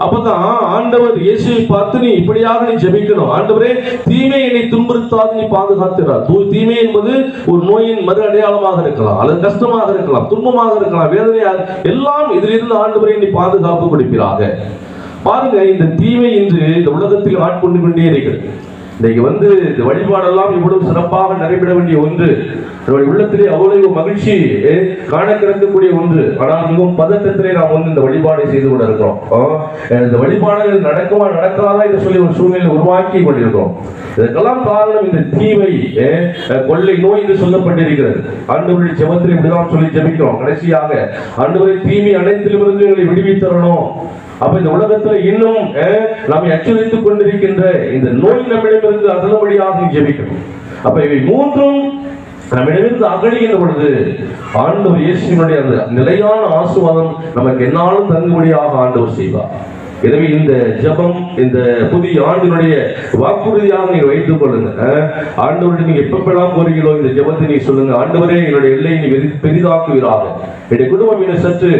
அப்பதான் ஆண்டவர் இயேசுவை பார்த்து நீ இப்படியாக நீ ஜெபிக்கணும். ஆண்டவரே தீமை என்னை துன்புறுத்தாது நீ பாதுகாக்கிறார். தீமை என்பது ஒரு நோயின் மறு அடையாளமாக இருக்கலாம், அல்லது கஷ்டமாக இருக்கலாம், துன்பமாக இருக்கலாம், வேதனையாக, எல்லாம் இதிலிருந்து ஆண்டவரே நீ பாதுகாப்பு கொடுக்கிறாக. பாருங்க, இந்த தீமை இன்று இந்த உலகத்தில் ஆட்கொண்டு கொண்டே இருக்கிறது. இன்னைக்கு இந்த வழிபாடெல்லாம் இவ்வளவு சிறப்பாக நடைபெற வேண்டிய ஒன்று, நம்முடைய உள்ளத்திலே அவ்வளவு மகிழ்ச்சி காண கிடக்கக்கூடிய ஒன்று. ஆனால் மிகவும் பதட்டத்திலே நாம் இந்த வழிபாடை செய்து கொண்டு இருக்கிறோம். இந்த வழிபாடுகள் நடக்குமா நடக்காதா என்று சொல்லி ஒரு சூழ்நிலை உருவாக்கி கொண்டிருக்கிறோம். இதற்கெல்லாம் காரணம் இந்த தீமை, கொள்ளை நோய் என்று சொல்லப்பட்டிருக்கிறது. ஆண்டவருடைய ஜெபத்தில் இப்படிதான் சொல்லி ஜெபிக்கிறோம். கடைசியாக ஆண்டவரை தீமை அனைத்திலிருந்து எங்களை விடுவித்தரணும். அப்ப இந்த உலகத்துல இன்னும் நம்மை அச்சுறுத்திக் கொண்டிருக்கின்ற இந்த நோய் நம்மிடமிருந்து அகலும்படியாக ஜெபிக்கணும். அப்ப இவை மூன்றும் நம்மிடமிருந்து அகழுகின்ற பொழுது ஆண்டவர் இயேசுவினுடைய அந்த நிலையான ஆசீர்வாதம் நமக்கு என்னாலும் தங்கும்படியாக ஆண்டவர் செய்வார். எனவே இந்த ஜெபம் இந்த புதிய ஆண்டினுடைய வாக்குறுதியாக நீங்க வைத்துக் கொள்ளுங்க. ஆண்டவரை நீங்க எப்பெல்லாம் கோருகிறோ இந்த ஜெபத்தை நீங்க சொல்லுங்க. ஆண்டவரே என்னுடைய எல்லையை நீ பெரிதாக்குவீராக, என்னுடைய குடும்பம் இன்னும் சற்று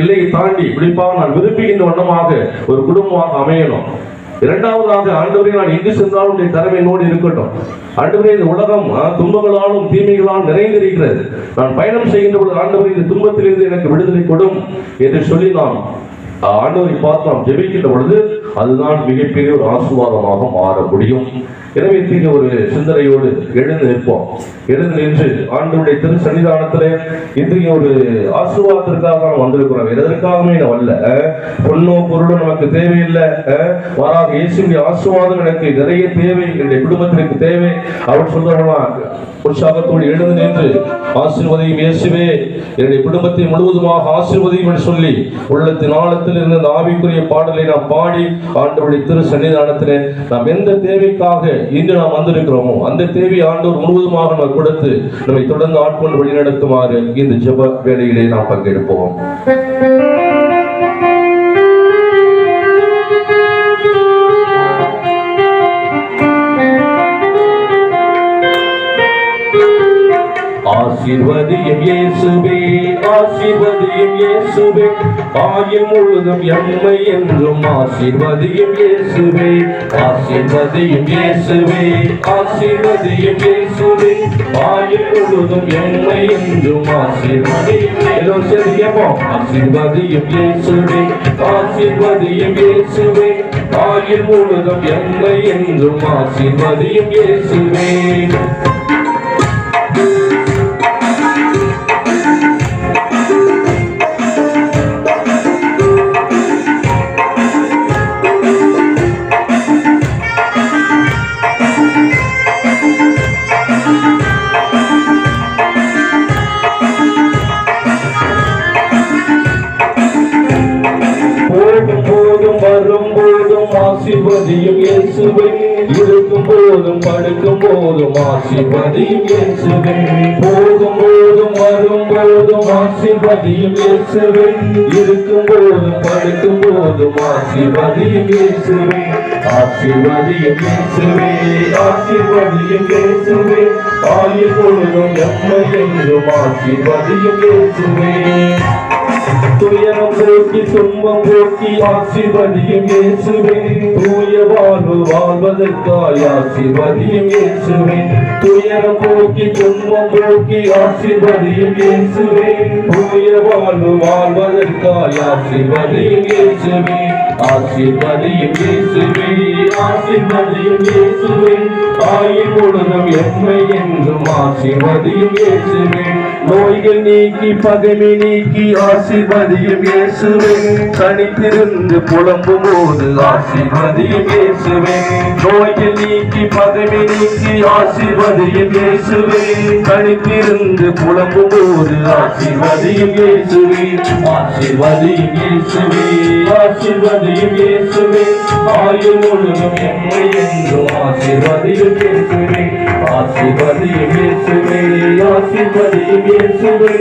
எல்லையை தாண்டி பிடிப்பாக நான் விரும்புகின்ற வண்ணமாக ஒரு குடும்பமாக அமையணும். இரண்டாவதாக, ஆண்டவரே நான் எங்கு சென்றாலும் உடைய தரவை என்னோடு இருக்கட்டும். ஆண்டவரே இந்த உலகம் துன்பங்களாலும் தீமைகளால் நிறைந்திருக்கிறது. நான் பயணம் செய்கின்ற பொழுது ஆண்டவரே இந்த துன்பத்திலிருந்து எனக்கு விடுதலை கொடும் என்று சொல்லி நான் ஆண்டவரை பார்த்து நாம் ஜெபிக்கின்ற பொழுது அதுதான் மிகப்பெரிய ஒரு ஆசீர்வாதமாக மாற முடியும். எனவே இத்தகைய ஒரு சிந்தனையோடு எழுந்து நிற்போம். எழுந்து நின்று ஆண்டவருடைய திரு சன்னிதானத்திலே இத்தகைய ஒரு ஆசீர்வாதத்திற்காக நாம் வந்திருக்கிறோம். எதற்காகவே நான் வரல, பொண்ணோ பொருளோ நமக்கு தேவையில்லை. மாறாக இயேசுவின் ஆசீர்வாதம் எனக்கு நிறைய தேவை, என்னுடைய குடும்பத்திற்கு தேவை. அவர் சொல்றாங்க, உற்சாகத்தோடு எழுந்து நின்று ஆசீர்வதியும் இயேசுவே, என்னுடைய குடும்பத்தை முழுவதுமாக ஆசீர்வதியும் என்று சொல்லி உள்ளத்தின் ஆழத்தில் இருந்த அந்த ஆவிக்குரிய பாடலை நாம் பாடி ஆண்டவருடைய திரு சன்னிதானத்திலே நாம் எந்த தேவைக்காக இன்று நாம் வந்திருக்கிறோமோ அந்த தேவை ஆண்டவர் முழுவதுமாக நம்ம கொடுத்து நம்மை தொடர்ந்து ஆட்கொண்டு வழிநடத்துமாறு இந்த ஜெப வேளையிலே நாம் பங்கெடுப்போம். ஆசீர்வதியும் இயேசுவே, ஆசீர்வதியும் இயேசுவே, ஆயுள் முழுதும் எம்மை என்றும் ஆசீர்வதியும் இயேசுவே, ஆசீர்வதியும் இயேசுவே, ஆசீர்வதியும் இயேசுவே, ஆயுள் முழுதும் எம்மை என்றும் ஆசீர்வதியும். எல்லோரும் சேர்ந்து கேட்போம். ஆசீர்வதியும் இயேசுவே, ஆசீர்வதியும் இயேசுவே, ஆயுள் முழுதும் எம்மை என்றும் ஆசீர்வதியும் இயேசுவே. ஆசீர்வதியும் இயேசுவே, இருக்கும் போதும் படுக்கும் போதும் ஆசீர்வதியும் இயேசுவே, போகும் போதும் வரும் போதும் ஆசீர்வதியும் இயேசுவே, இருக்கும் போதும் படுக்கும் போதும் ஆசீர்வதியும் இயேசுவே, ஆசீர்வதியும் இயேசுவே, ஆசீர்வதியும் இயேசுவே, ஆயுள் பொழுதும் எம்மை என்றும் ஆசீர்வதியும் இயேசுவே. துயரம் போக்கி துன்பம் போக்கி ஆசீர்வதியும் இயேசுவே, தூய வாழ்வு வாழ்வதற்காய் ஆசீர்வதியும் இயேசுவே, துயரம் போக்கி துன்பம் போக்கி ஆசீர்வதியும் இயேசுவே, தூய வாழ்வு வாழ்வதற்காய் ஆசீர்வதியும் இயேசுவே, ஆசீர்வதியும் இயேசுவே, ஆசீர்வதியும் இயேசுவே, ஆயுள் முழுதும் எம்மை என்றும் ஆசீர்வதியும் இயேசுவே, நோய்கள் நீக்கி பகைமை நீக்கி ஆசீர்வதியும் இயேசுவே, தனித்திருந்து புலம்பும் போது ஆசீர்வதியும் இயேசுவே, நோய்கள் நீக்கி பகைமை நீக்கி ஆசீர்வதியும் இயேசுவே, தனித்திருந்து புலம்பும் போது ஆசீர்வதியும் இயேசுவே, ஆசீர்வதியும் இயேசுவே, ஆசீர்வதியும் இயேசுவே, ஆயுள் முழுதும் எம்மை என்றும் ஆசீர்வதியும் இயேசுவே, ஆசீர்வதியும் இயேசுவே ஆசீர்வதியும் இயேசுவே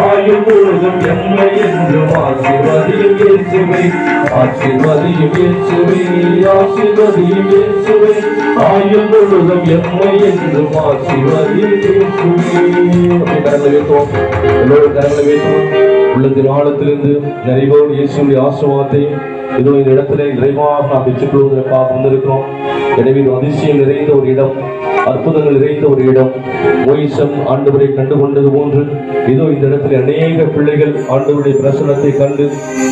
ஆயுள் முழுதும் எம்மை என்றும் ஆசீர்வதியும் இயேசுவே ஆசீர்வதியும் இயேசுவே ஆசீர்வதியும் இயேசுவே ஆயுள் முழுதும் எம்மை என்றும் ஆசீர்வதியும் இயேசுவே. கரங்களை வைத்தோம், எல்லோரும் கரங்களை வைத்தோம். உள்ளத்தின் ஆழத்திலிருந்து நிறைவோடு இயேசுடைய ஆசீர்வாதத்தை இதோ இந்த இடத்துல நிறைவாக நாம் பெற்றுக்கொள்வதற்காக வந்திருக்கிறோம். எனவே இது அதிசயம் நிறைந்த ஒரு இடம், அற்புதங்கள் நிறைந்த ஒரு இடம். மோயிசன் ஆண்டவரை கண்டு கொண்டது போன்று இதோ இந்த இடத்துல அநேக பிள்ளைகள் ஆண்டவருடைய பிரசனத்தை கண்டு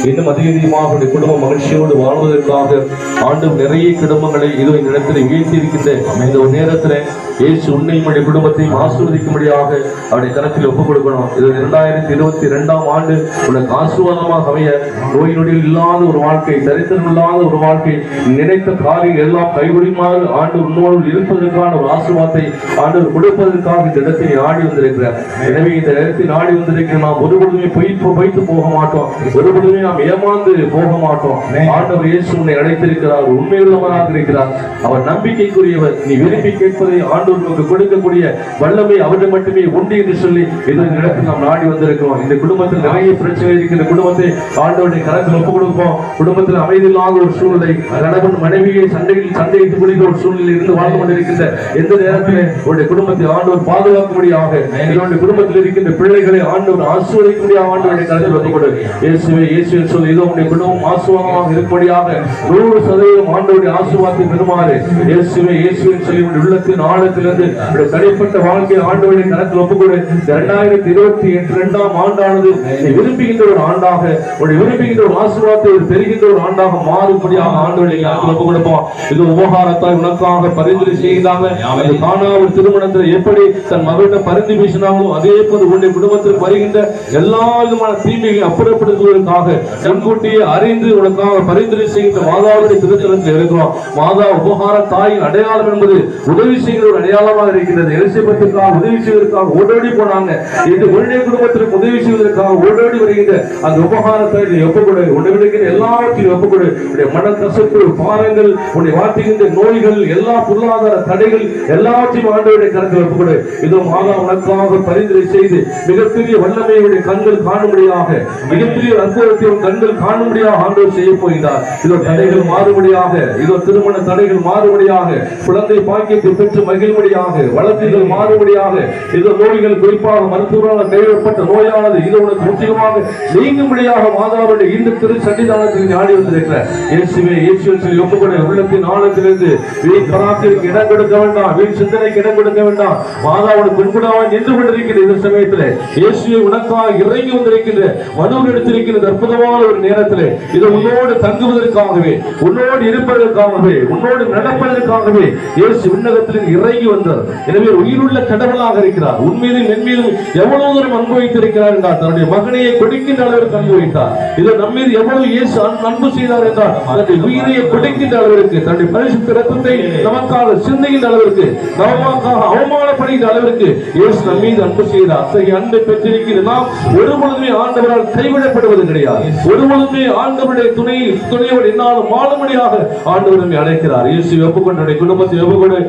இன்னும் அதிகமாக குடும்ப மகிழ்ச்சியோடு வாழ்வதற்காக ஆண்டவர் நிறைய குடும்பங்களை இதோ இந்த இடத்துல வீழ்த்தி இருக்கின்ற இந்த ஒரு நேரத்துல இயேசு உன்னையுடைய குடும்பத்தையும் ஆசீர்வதிக்கும்படியாக அவருடைய கரத்தில் ஒப்புக் கொடுக்கணும். இது 2022ஆம் ஆண்டு உனக்கு ஆசீர்வாதமாக அமைய, நோய் நொடியில் இல்லாத ஒரு வாழ்க்கை, தரித்திரம் இல்லாத ஒரு வாழ்க்கை, நினைத்த காரியம் எல்லாம் கைகொடுமாறு ஆண்டு உன்னோடு இருப்பதற்கான ஒரு ஆசீர்வாதத்தை ஆண்டவர் கொடுப்பதற்காக இந்த இடத்தை நாடி வந்திருக்கிறார். எனவே இந்த இடத்தை நாடி வந்திருக்கிற நாம் ஒருபொழுதுமே பொய்த்து போக மாட்டோம், ஒருபொழுதுமே நாம் ஏமாந்து போக மாட்டோம். ஆண்டவர் இயேசு உன்னை அழைத்திருக்கிறார், உண்மையுள்ளவராக இருக்கிறார், அவர் நம்பிக்கைக்குரியவர். நீ விரும்பி கேட்பதை ஆண்டவர் கொடுக்கக்கூடிய வல்லமை அவர்கள் மட்டுமே உண்டு என்று சொல்லி இந்த இடத்தில் நாம் நாடி வந்திருக்கிறோம். இந்த குடும்பத்தில் நிறைய பிரச்சனை இருக்கிற குடும்பத்தை ஆண்டவருடைய கரத்தில் ஒப்புக் கொடுப்போம். குடும்பத்தில் அமைதியில்லாத ஒரு சூழ்நிலை, கணவன் மனைவியை சண்டையிட்டு குடிக்கிற ஒரு சூழ்நிலை இருந்து வாழ்ந்து கொண்டிருக்கின்ற எந்த நேரத்தில் உங்களுடைய குடும்பத்தை ஆண்டவர் பாதுகாக்கும்படியாக, என்னுடைய குடும்பத்தில் இருக்கின்ற பிள்ளைகளை ஆண்டவர் ஆசீர்வதிக்கும்படியாக ஆண்டவருடைய கரத்தில் ஒப்புக் கொடு. இயேசுவே இயேசுவே சொல்லி இதோ உங்களுடைய குடும்பம் ஆசீர்வாதமாக இருக்கும்படியாக 100% ஆண்டவருடைய ஆசீர்வாதத்தை பெறுமாறு இயேசுவே இயேசுவே சொல்லி உங்களுடைய உள்ளத்தின் ஆழத்திலிருந்து தனிப்பட்ட வாழ்க்கையை ஆண்டவருடைய கரத்தில் ஒப்புக் கொடு. 2022ஆம் ஆண்டானது விரும்புகின்ற ஒரு ஆண்டாக, உங்களுடைய விரும்புகின்ற ஒரு ஆசீர்வாதத்தை பெறுகின்ற ஒரு ஆண்டாக மாறும்படியாக ஆண்டவருடைய கரத்தில் ஒப்புக் கொடுப்போம். இது உபகாரத்தாய் உனக்காக பரிந்துரை செய்தாங்க. அந்த காணாமல் திருமணத்தில் எப்படி தன் மகளிடம் பரிந்து பேசினாங்களோ அதே போது உன்னுடைய குடும்பத்தில் வருகின்ற எல்லா விதமான தீமைகளை அப்புறப்படுத்துவதற்காக முன்கூட்டியே அறிந்து உனக்காக பரிந்துரை செய்கின்ற மாதாவுடைய திருத்தலத்தில் இருக்கிறோம். மாதா உபகார தாயின் அடையாளம் என்பது உதவி செய்கிற ஒரு அடையாளமாக இருக்கிறது. எலிசபெத்துக்காக உதவி செய்வதற்காக ஓடோடி போனாங்க. இது உன்னுடைய குடும்பத்திற்கு உதவி செய்வதற்காக ஓடோடி வருகின்ற அந்த உபகாரத்தை ஒப்புக்கொடு. உன்னுடைய எல்லாவற்றையும் ஒப்புக்கொடு. உன்னுடைய மன கசப்பு, பாரங்கள், உன்னை வாட்டுகின்ற நோய்கள், எல்லா பொருளாதார தடைகள் எல்லாவற்றையும் ஆண்டவருடைய கரத்தில் ஒப்புக்கொடு. இதோ மாதா உனக்காக பரிந்துரை செய்து மிகப்பெரிய வல்லமையுடைய கண்கள் காணும்படியாக, மிகப்பெரிய அற்புதத்தை கண்கள் காணும்படியாக ஆண்டவர் செய்ய போகிறார். இதோ தடைகள் மாறுபடியாக, இதோ திருமண தடைகள் மாறுபடியாக, குழந்தை பாக்கியத்தை பெற்று மகிழ்படியாக, வளர்ச்சிகள் மாறுபடியாக, இதோ நோய்கள் குறிப்பாக மருத்துவரால் கைவிடப்பட்ட நோயானது இதோ உனக்கு முற்றிலுமாக நீங்கும்படியாக மாதாவுடைய இந்த திரு சன்னிதானத்தில் நாடி வந்திருக்கிற இயேசுவே இயேசுவே சொல்லி ஒப்புக்கொடு. உள்ளத்தின் ஆழத்திலிருந்து வீண் பராக்கிற்கு இடம் கொடுக்க வேண்டாம், வீண் சிந்தனைக்கு இடம் கொடுக்க வேண்டாம். மாதாவோட பின்புடாக நின்று கொண்டிருக்கிற இந்த சமயத்தில் இயேசுவை உனக்காக இறங்கி வந்திருக்கின்ற மனுவில் எடுத்திருக்கின்ற அற்புதமான ஒரு நேரத்தில் இது உன்னோடு தங்குவதற்காகவே, உன்னோடு இருப்பதற்காகவே, உன்னோடு நடப்பதற்காகவே இயேசு விண்ணகத்தில் இறங்கி வந்தார். எனவே உயிருள்ள கடவுளாக இருக்கிறார். உண்மையிலும் மென்மையிலும் எவ்வளவு தூரம் அன்பு வைத்திருக்கிறார் என்றால் தன்னுடைய மகனையை கொடுக்கின்ற அளவிற்கு அன்பு வைத்தார். இது நம்மீது எவ்வளவு இயேசு அன்பு செய்தார் என்றால் தன்னுடைய உயிரையை கொடுக்கின்ற அளவிற்கு, தன்னுடைய பரிசுத்த ரத்தத்தை நமக்காக சிந்துகின்ற அளவிற்கு, நமக்காக அவமானப்படுகின்ற அளவிற்கு இயேசு நம்மீது அன்பு செய்தார். அத்தகைய அன்பை பெற்றிருக்கிற நாம் ஒருபொழுதுமே ஆண்டவரால் கைவிடப்படுவது கிடையாது. ஒருபொழுதுமே ஆண்டவருடைய துணையோடு என்னாலும் வாழும்படியாக ஆண்டவர் நம்மை அழைக்கிறார். இயேசு ஒப்புக்கொண்டு குடும்பத்தை ஒப்புக்கொடு.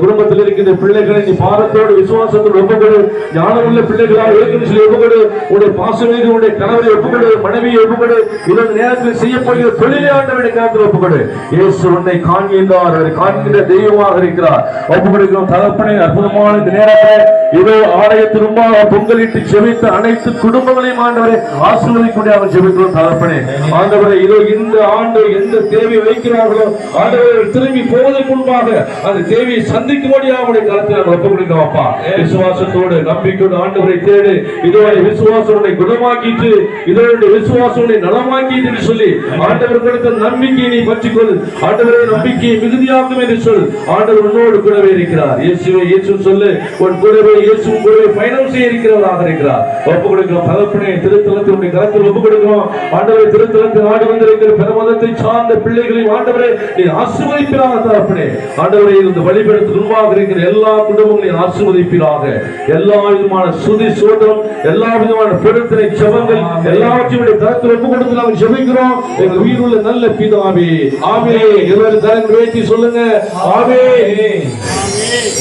குடும்பத்தில் இருக்கின்ற பிள்ளைகளை நீ பாரத்தோடு விசுவாசத்தோடு ஒப்புக்கொடு. ஞானமுள்ள பிள்ளைகளாக இருக்குன்னு சொல்லி ஒப்புக்கொடு. உடைய பாசமீது உடைய கணவரை ஒப்புக்கொடு, மனைவியை ஒப்புக்கொடு. இந்த நேரத்தில் செய்யப்படுகிற தொழிலை ஆண்டவருடைய கரத்தில் ஒப்புக்கொடு. இயேசு உன்னை காண்கின்றார், அவர் காண்கின்ற தெய்வமாக இருக்கிறார். ஒப்புக்கொடுக்கிறோம் தகப்பனே. அற்புதமான இந்த நேரத்தில் இதோ ஆலயத்தின் முன்பாக பொங்கலிட்டு செபித்த அனைத்து குடும்பங்களையும் ஆண்டவரை ஆசீர்வதிக்கூடிய அவர் ஜெபிக்கிறோம் தகப்பனே. ஆண்டவரை இதோ இந்த ஆண்டு எந்த தேவை வைக்கிறார்களோ ஆண்டவரை திரும்பி போவதற்கு முன்பாக அந்த தேவையை சந்திக்கும்படியாக அவருடைய கரத்தில் ஒப்புக் கொடுக்கிறோம் அப்பா. விசுவாசத்தோடு நம்பிக்கையோடு ஆண்டவரை தேடு. இதோட விசுவாசம் உன்னை குணமாக்கிட்டு, இதோட விசுவாசம் உன்னை நலமாக்கிட்டு என்று சொல்லி ஆண்டவர் கொடுத்த நம்பிக்கையை நீ பற்றிக்கொள். ஆண்டவரை நம்பிக்கையை மிகுதியாக்கும் என்று சொல். ஆண்டவர் உன்னோடு கூடவே இருக்கிறார். இயேசுவை இயேசு சொல்லு, உன் கூடவே ஆண்டவரை இயேசு உங்களுடைய பயணம் செய்ய இருக்கிறவராக இருக்கிறார். ஒப்பு கொடுக்கிறோம் தகப்பனே, திருத்தலத்தினுடைய கரத்தில் ஒப்பு கொடுக்கிறோம் ஆண்டவரை. திருத்தலத்தில் ஆண்டு வந்திருக்கிற பெருமதத்தை சார்ந்த பிள்ளைகளையும் ஆண்டவரை நீர் ஆசீர்வதிப்பீராக தகப்பனே. ஆண்டவரை இந்த வழிபடுத்த உருவாக இருக்கிற எல்லா குடும்பங்களையும் ஆசீர்வதிப்பீராக. எல்லா விதமான சுதி சோதம், எல்லா விதமான பெருத்தனை ஜெபங்கள் எல்லாவற்றையும் கரத்தில் ஒப்பு கொடுத்து நாங்கள் ஜெபிக்கிறோம் எங்கள் உயிருள்ள நல்ல பிதாவே. ஆமென். எல்லாரும் கரங்களை உயர்த்தி சொல்லுங்க ஆமென்.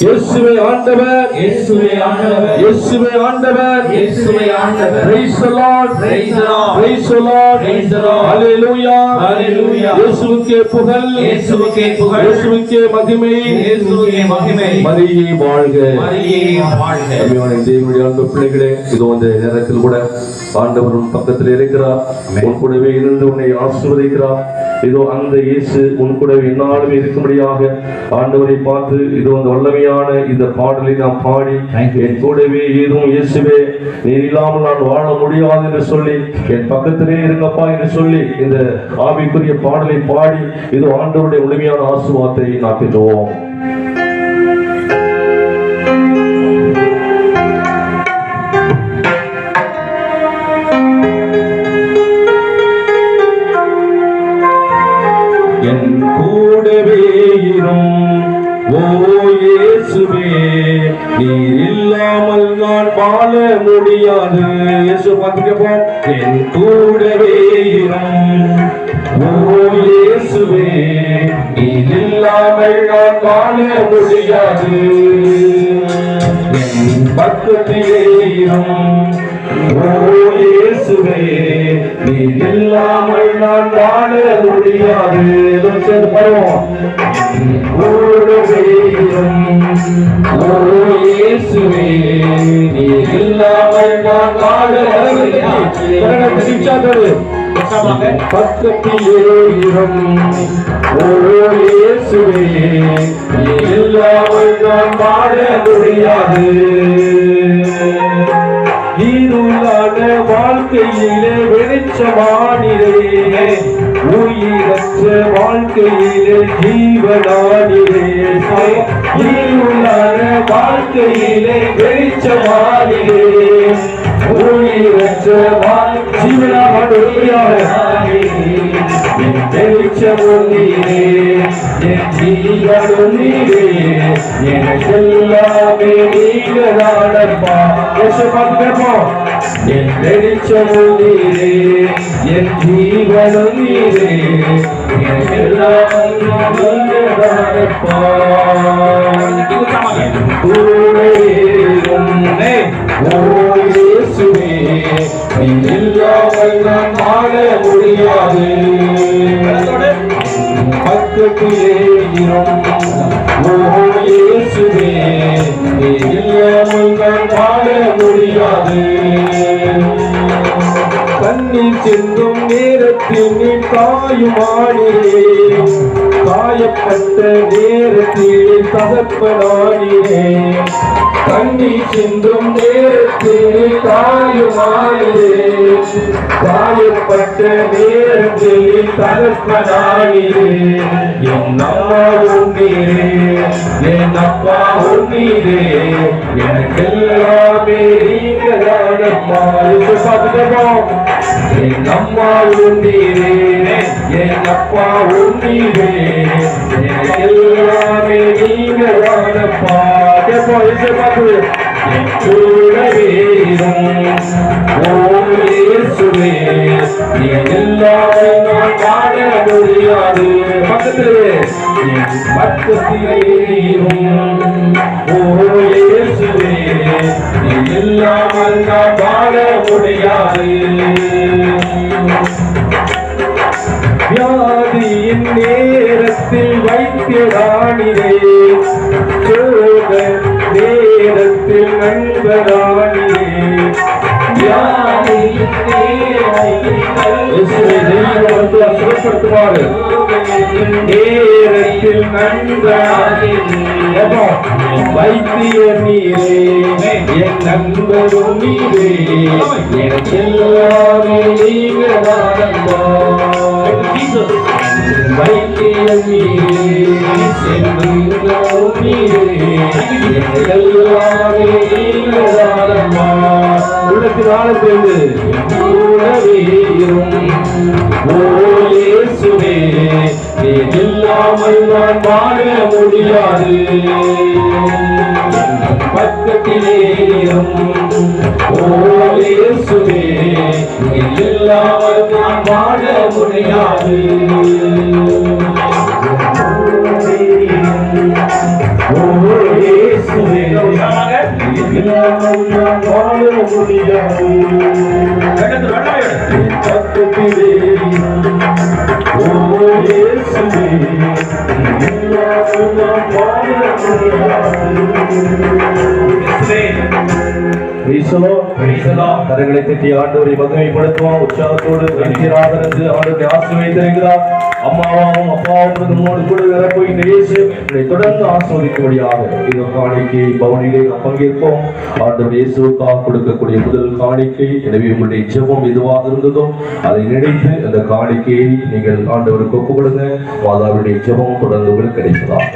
இயேசுவே ஆண்டவர், இயேசுவே ஆண்டவர், இயேசுவே ஆண்டவர், இயேசுவே ஆண்டவர். Praise the Lord, praise the Lord, praise the Lord, praise the Lord. Hallelujah, hallelujah. இயேசுவுக்கே புகழ், இயேசுவுக்கே புகழ், இயேசுவுக்கே மகிமை, இயேசுவுக்கே மகிமை. மரியே வாழ்க, மரியே வாழ்க. அன்பான தேவனுடைய அன்பு பிள்ளைகளே, இதோ இந்த நேரத்தில் கூட ஆண்டவர் உன் பக்கத்தில் இருக்கிறார். உன் கூடவே இருந்து உன்னை ஆசீர்வதிக்கிறார். இதோ அந்த இயேசு உன் கூடவே என்னாலும் இருக்கும்படியாக ஆண்டவரை பார்த்து இதோ அந்த வல்லமையான இந்த பாடலை நாம் பாடி என் கூடவே ஏதும் இயேசுவே நீர் இல்லாமல் நான் வாழ முடியாது என்று சொல்லி என் பக்கத்திலே இருங்கப்பா என்று சொல்லி இந்த ஆவிக்குரிய பாடலை பாடி இதோ ஆண்டவருடைய முழுமையான ஆசீர்வாதத்தை நாம் பெறுவோம். என் கூடவே இரும் ஓ இயேசுவே நீர் இல்லாமல் நான் வாழ முடியாது. இயேசு பார்த்துக்கப்போம். என் கூடவே இரும் ஓ இயேசுவே நீர் இல்லாமல் நான் வாழ முடியாது. என் பக்கத்திலே இரும் ஓ இயேசுவே நீர் இல்லாமல் நான் வாழ முடியாது. சேர்ந்து பாருவோம். கூடவே இரும் ஓ இயேசுவே நீர் இல்லாமல் நான் வாழ முடியாது. பக்கத்திலே இரும் ஓ இயேசுவே நீர் இல்லாமல் நான் வாழ முடியாது. இருளான வாழ்க்கையிலே வெளிச்சமானிலே உயிரற்ற வாழ்க்கையிலே ஜீவனானிலே. இருளான வாழ்க்கையிலே வெளிச்சமானிலே உயிரற்ற ஜீவனாக வெளிச்சமும் நீரே என் ஜீவனும் நீரே எனக்கெல்லாமே நீங்களானப்பா. என் வெளிச்சமும் நீரே என் ஜீவனும் நீரே எனக்கெல்லாம் நீங்களானப்பா. ஓ இயேசுவே நீர் இல்லாமல் நான் வாழ முடியாது. பக்கத்திலே இரும் ஓ இயேசுவே நீர் இல்லாமல் நான் வாழ முடியாது. கண்ணீர் சென்றும் நேரத்தில் நீ காயுமானிரே காயப்பட்ட நேரத்தில் தகப்பனானிரே. கண்ணீர் சென்றும் நேரத்தில் காயுமானிரே காயப்பட்ட நேரத்தில் தகப்பனானிரே. என் அம்மாவும் நீரே என் அப்பாவும் நீரே எனக்கெல்லாமே நீங்களானப்பா. பார்த்துட்டோம். என் அம்மாவும் நீரே என் அப்பாவும் நீரே எனக்கெல்லாமே நீங்களானப்பா. பார்த்து என் கூடவே ஓ இயேசுவே நீர் இல்லாமல் நான் வாழ முடியாது. பக்கத்திலே என் பக்கத்திலே ஓ இயேசுவே நீர் இல்லாமல் நான் வாழ முடியாது. வியாதியின் நேரத்தில் வைத்தியரானிரே சோக நேரத்தில் நண்பரானிரே. வியாதியின் சுகப்படுத்துவாரு நேரத்தில் நண்பரானிரே. வைத்திய நீரே என் நண்பரும் நீரே எனக்கெல்லாமே நீங்களானப்பா. வைத்திய நீரே என் நண்பரும் நீரே எல்லாமே நீங்கதானம்மா. உள்ளத்தில் ஆழத்திலிருந்து கூடவே இரும். ஓ இயேசுவே, நீ இல்லாமல் நான் வாழ முடியாது. பக்கத்திலே இரும். ஓ இயேசுவே, நீ இல்லாமல் நான் வாழ முடியாது. ஓ இயேசுவே, நீ இல்லாமல் நான் வாழ முடியாது. பக்கத்திலே இரும். ஓ இயேசுவே, நீ இல்லாமல் நான் வாழ முடியாது. கரங்களை தட்டி ஆண்டவரை மகிமைப்படுத்துவோம். உற்சாகத்தோடு ஆதரவு ஆண்டவரை ஆசீர்வதித்திருக்கிறார். அம்மாவும் அப்பாவும் நம்மோடு கூட வரப்போகின்ற இயேசு இதை தொடர்ந்து ஆசீர்வதிக்கும்படியாக இந்த காணிக்கை பவனிலே நாம் பங்கேற்போம். ஆண்டவர் இயேசுவுக்காக கொடுக்கக்கூடிய முதல் காணிக்கை. எனவே உங்களுடைய ஜெபம் எதுவாக இருந்ததோ அதை நினைத்து அந்த காணிக்கையை நீங்கள் ஆண்டவருக்கு ஒப்புக் கொடுங்க. மாதாவுடைய ஜெபம் தொடர்ந்து உங்களுக்கு கிடைப்பதாக.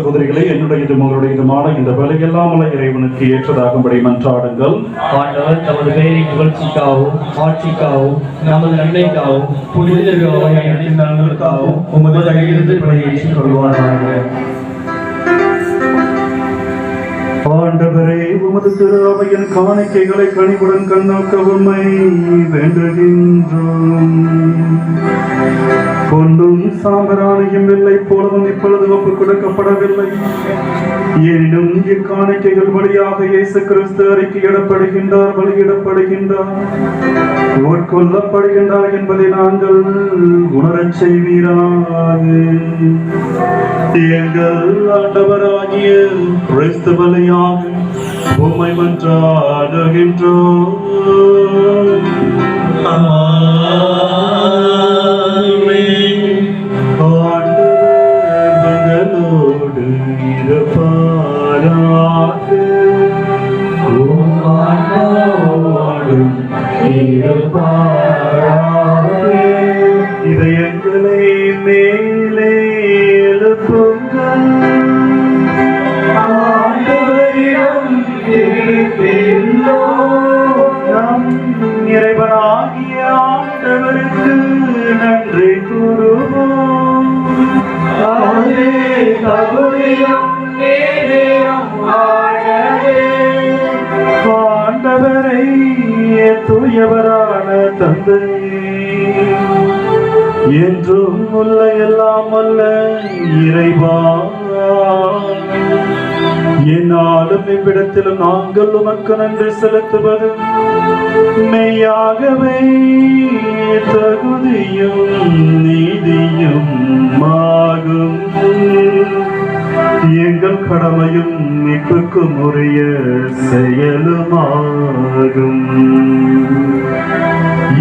சகோதரிகளே, என்னுடையதும் உங்களுடையதுமான இந்த பலியெல்லாம் உள்ள இறைவனுக்கு ஏற்றதாகும்படி மன்றாடுங்கள். ஆண்டவர் தமது பெயரின் புகழ்ச்சிக்காகவும் ஆட்சிக்காகவும் நமது நன்மைக்காகவும் புனிதர்களுக்காகவும் உமது கையிலிருந்து பணியேற்றுக் கொள்வாராக. ஆண்டவரே, உமது திரு அவையின் காணிக்கைகளை கனிவுடன் கண்ணோக்க உம்மை வேண்டுகின்றோம். பொன்னும் சாம்பராணியும் வெள்ளை போலவும் இப்பொழுது ஒப்புக் கொடுக்கப்படவில்லை. எனினும் இக்காணிக்கைகள் வழியாக இயேசு கிறிஸ்து அறிக்கையிடப்படுகின்றார், பலியிடப்படுகின்றார், உட்கொள்ளப்படுகின்றார் என்பதை நாங்கள் உணரச் செய்வீராக. எங்கள் ஆண்டவராகிய கிறிஸ்து பலியாக உம்மை மன்றாடுகின்றோம். ஆண்டவர்களோடு இருப்பாராக. இதயங்களை மேலே எழுப்புங்கள். நம் இறைவனாகிய ஆண்டவருக்கு நன்றி கூறுவோம். ஆண்டவரை தூயவரான தந்தையே, என்றும் உள்ள எல்லாம் அல்ல இறைவா, என்னாலும் இவ்விடத்திலும் நாங்கள் உமக்கு நன்றி செலுத்துவது மெய்யாகவே தகுதியும் நீதியும் ஆகும். எங்கள் கடமையும் மீட்புக்கும் உரிய செயலுமாகும்.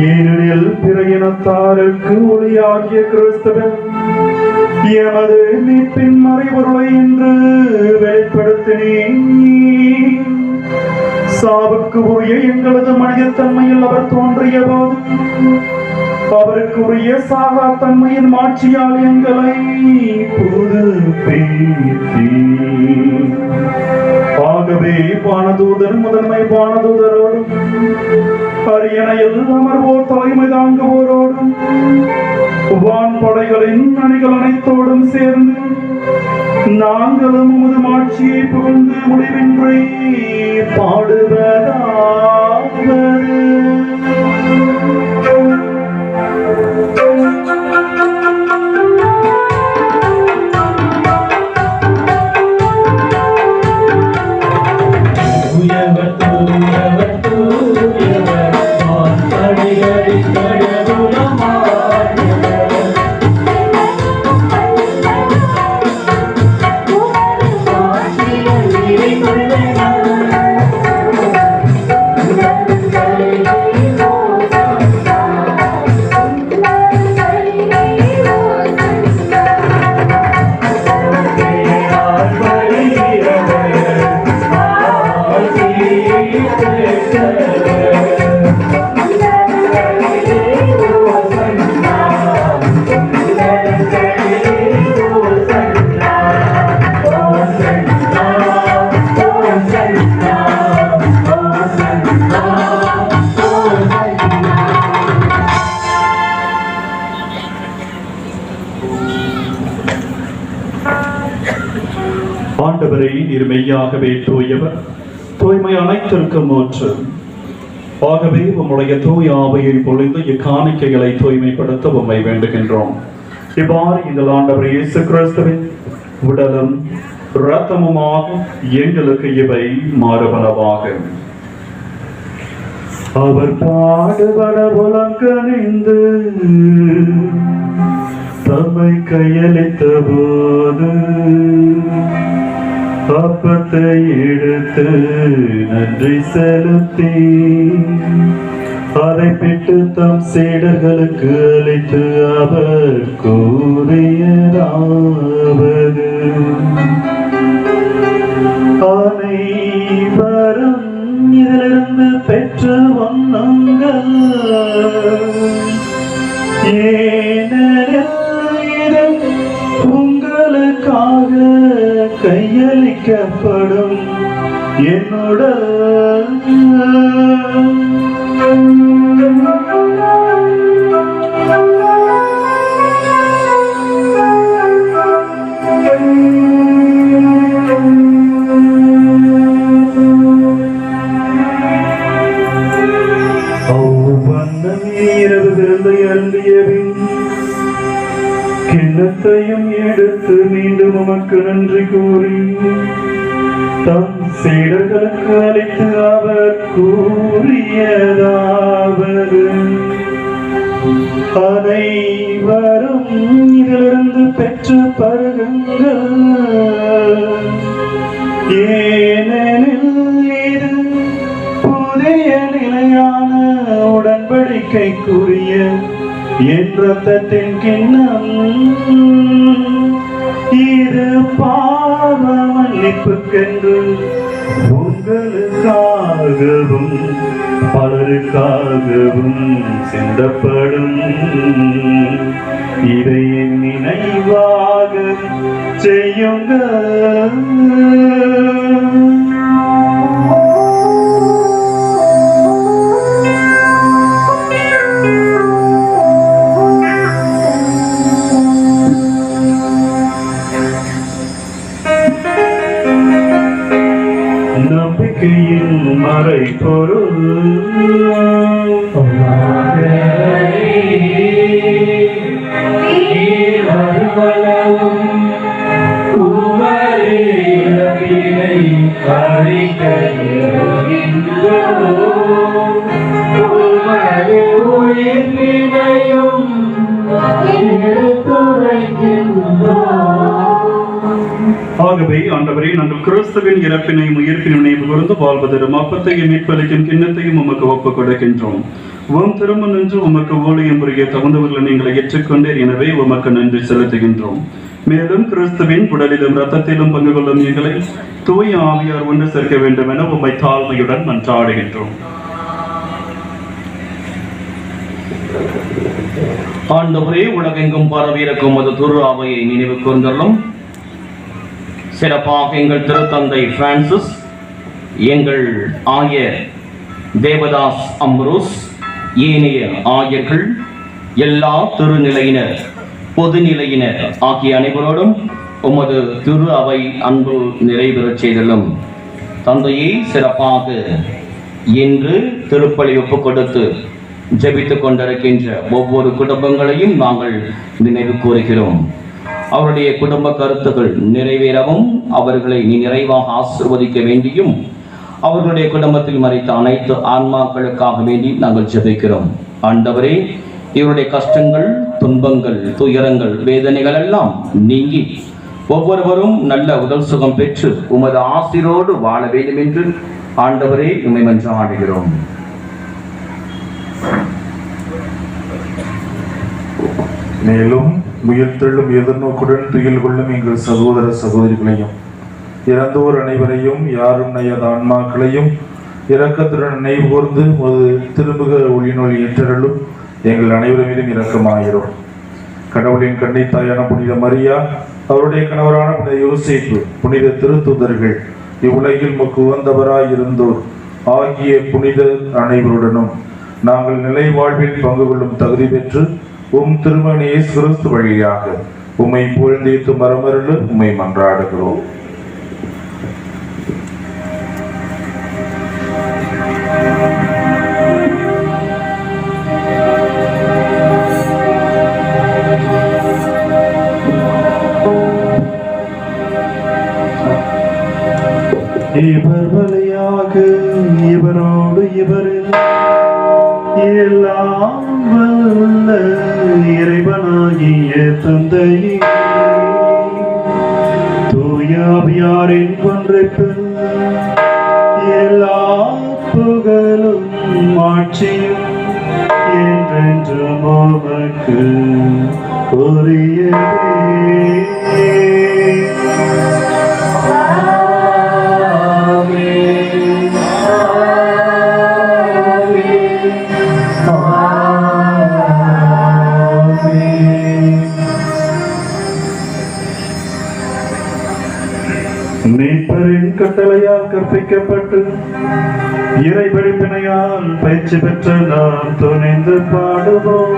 ஏனெனில் பிற இனத்தாருக்கு ஒளியாகிய கிறிஸ்துவன் எமது மீட்பின் மறைபொருளை என்று வெளிப்படுத்தினேன். சாவுக்கு உரிய எங்களது மனிதத்தன்மையில் அவர் தோன்றிய போது அவருக்கு உரிய சாகா தன்மையின் மாட்சியால் எங்களை புதுப்பித்தீர். ஆகவே வானதூதர் முதன்மை வானதூதரோடும் அரியணையில் அமர்வோர் தலைமை தாங்குவோரோடும் வான்படைகளின் அணிகள் அனைத்தோடும் சேர்ந்து நாங்களும் உமது மாட்சியை புகழ்ந்து முடிவின்றி பாடுவதாவது. ஆண்டவரை நீர் மெய்யாகவே தூயவர், தூய்மை அனைத்திற்கும் ஊற்று. ஆகவே உம்முடைய தூய ஆவியை பொழிந்து இக்காணிக்கைகளை தூய்மைப்படுத்த உம்மை வேண்டுகின்றோம். இவ்வாறு எங்கள் ஆண்டவர் இயேசு கிறிஸ்துவின் உடலும் இரத்தமுமாக எங்களுக்கு இவை மாறுபனவாக. அவர் பாடுபட உலகணிந்து தம்மை கையளித்த போது அப்பத்தை எடுத்து நன்றி செலுத்தி அதை பிட்டு தம் சீடர்களுக்கு அளித்து அவர் கூறியதாவது: அனைவரும் இதிலிருந்து பெற்று உண்ணுங்கள், ஏனெனில் இது உங்களுக்காக என்னோட கிண்ணத்தையும் எடுத்து மீண்டும் உமக்கு நன்றி கூறி தம் சீடர்களுக்கு அளித்து அவர் கூறியதாவது அனைவரும் இதிலிருந்து பெற்று பருகுங்கள், ஏனெனில் இது புதிய நிலையான உடன்படிக்கைக்குரிய என் ரத்தத்தின் கிண்ணம். இது பாவ மன்னிப்புக்கென்று உங்களுக்காகவும் பலருக்காகவும் சிந்தப்படும். இதை என் நினைவாக செய்யுங்கள். நம்பிக்கையின் மறை பொருள் ஆகவே ஆண்டவரே, நாங்கள் கிறிஸ்துவின் இறப்பினையும் உயிர்ப்பினையும் நினைவு கூர்ந்து வாழ்வதரும் அப்பத்தையும் மீட்பளிக்கும் கிண்ணத்தையும் உமக்கு ஒப்புக் கொடுக்கின்றோம். உம் திரும்ப நின்று உமக்கு ஊழியம் புரிய தகுந்தவர்களை நீங்கள் ஏற்றுக்கொண்டீர். எனவே உமக்கு நன்றி செலுத்துகின்றோம். மேலும் கிறிஸ்துவின் உடலிலும் இரத்தத்திலும் பங்கு கொள்ளும் எங்களை தூய ஆவியார் ஒன்று சேர்க்க வேண்டும் என உம்மை தாழ்மையுடன் மன்றாடுகின்றோம். ஆண்டவரே, உலகெங்கும் பரவியிருக்கும் அது துரு அவையை நினைவு கூர்ந்தள்ளும். சிறப்பாக எங்கள் திருத்தந்தை பிரான்சிஸ், எங்கள் ஆயர் தேவதாஸ் அம்ரோஸ், ஏனைய ஆயர்கள், எல்லா திருநிலையினர், பொதுநிலையினர் ஆகிய அனைவரோடும் உமது திரு அவை அன்பு நிறைவேறச் செய்தலும். தந்தையை சிறப்பாக இன்று திருப்பலி ஒப்புக் கொடுத்து ஜெபித்துக் கொண்டிருக்கின்ற ஒவ்வொரு குடும்பங்களையும் நாங்கள் நினைவு கூறுகிறோம். அவருடைய குடும்ப கருத்துக்கள் நிறைவேறவும் அவர்களை நீ நிறைவாக ஆசீர்வதிக்க வேண்டியும் அவர்களுடைய குடும்பத்தில் மறைத்த அனைத்து ஆன்மாக்களுக்காக வேண்டி நாங்கள் ஜெபிக்கிறோம். ஆண்டவரே, இவருடைய கஷ்டங்கள், துன்பங்கள், துயரங்கள், வேதனைகள் எல்லாம் நீங்கி ஒவ்வொருவரும் நல்ல உடல் சுகம் பெற்று உமது ஆசீரோடு வாழ வேண்டும் என்று ஆண்டவரே உம்மை மன்றாடுகிறோம். மேலும் உயிர்த்தெழும் எதிர்நோக்குடன் துயில் கொள்ளும் எங்கள் சகோதர சகோதரிகளையும் இறந்தோர் அனைவரையும் யாரும் நையாத ஆன்மாக்களையும் இரக்கத்துடன் நினைவு கூர்ந்து ஒரு திருமுக ஒளிநொலி ஏற்றலும் எங்கள் அனைவரும் மீதும் இரக்கமாகிறோம். கடவுளின் கன்னித்தாயான புனித மரியா, அவருடைய கணவரான புனித யோசேப்பு, புனித திருத்தூதர்கள், இவ்வுலகில் முக்கு உகந்தவராய் இருந்தோர் ஆகிய புனிதர் அனைவருடனும் நாங்கள் நிலை வாழ்வில் பங்கு கொள்ளும் தகுதி பெற்று உம் திருமகன் இயேசு கிறிஸ்து வழியாக உம்மை புகழ்ந்தேத்து மரமருள உம்மை மன்றாடுகிறோம். இவர் வழியாக இவரோடு இவரில் எல்லாம் வல்ல இறைவனாகிய தந்தையே, தூய ஆவியாரின் ஒன்றைப்பில் எல்லா புகழும் ஆட்சியும் என்றென்றும் உமக்கு உரியதே. மீட்பரின் கட்டளையாக முறையால் கற்பிக்கப்பட்டு இறை படிப்பினையால் பயிற்சி பெற்ற நாம் துணிந்து பாடுவோம்.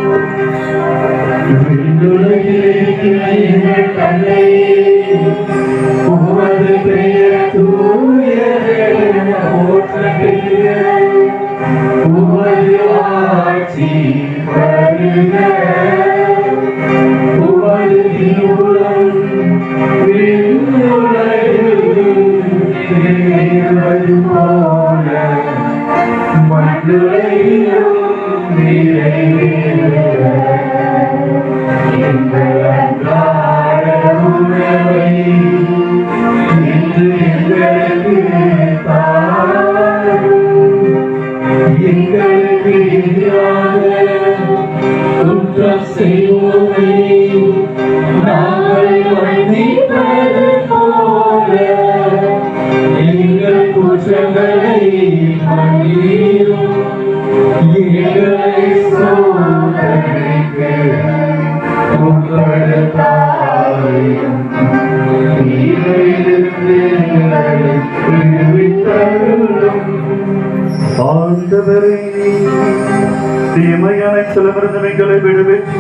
உமது பெயர் தூயதென போற்றப்பெறுக. உமது ஆட்சி வருக. உமது திருவுளம் விண்ணுலகில் நிறைவேறுவது போல மண்ணுலகிலும் நிறைவேறுக. எங்கள் அன்றாட உணவை இன்று எங்களுக்கு தாரும். எங்களுக்கு எதிராக குற்றம் செய்வோரை நாங்கள் மன்னிப்பது போல எங்கள் குற்றங்களை மன்னியும். எங்களை சோதனைக்கு உட்படுத்தாதேயும். தீமையிலிருந்து எங்களை விடுவித்தருளும். ஆண்டவரே, தீமை அனைத்திலிருந்து எங்களை விடுவித்து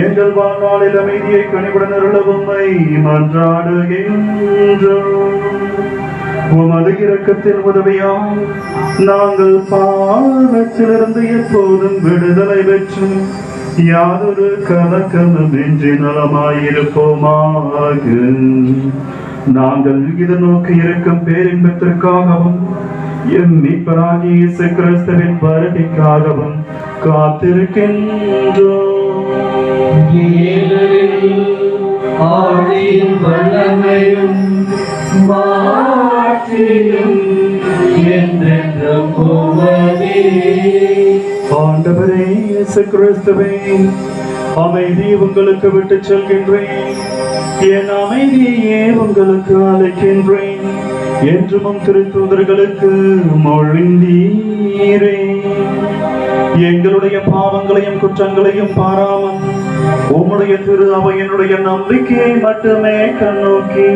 எங்கள் வாழ்நாளில் அமைதியை கனிவுடன் அருள உம்மை மன்றாடுகின்றோம். உமது இரக்கத்தின் உதவியால் நாங்கள் பாவத்திலிருந்து எப்போதும் விடுதலை பெற்று யாதொரு கலக்கமின்றி நலமாயிருப்போமாக. நாங்கள் இது நோக்கி இருக்கும் பேரின்பத்திற்காகவும் எம் மீட்பராகிய இயேசு கிறிஸ்துவின் வருகைக்காகவும் காத்திருக்கின்றோம். ஆழியும் வல்லமையும் மாற்றியும் என்றென்றும் உமதே. ஆண்டவரே இயேசு கிறிஸ்துவே, அமைதி உங்களுக்கு விட்டுச் செல்கின்றேன், என் அமைதியே உங்களுக்கு அளிக்கின்றேன் என்றும் திருத்தூதர்களுக்கு மொழிந்தீரே. எங்களுடைய பாவங்களையும் குற்றங்களையும் பாராமல் உம்முடைய திரு அவையினுடைய நம்பிக்கையை மட்டுமே கண்ணோக்கி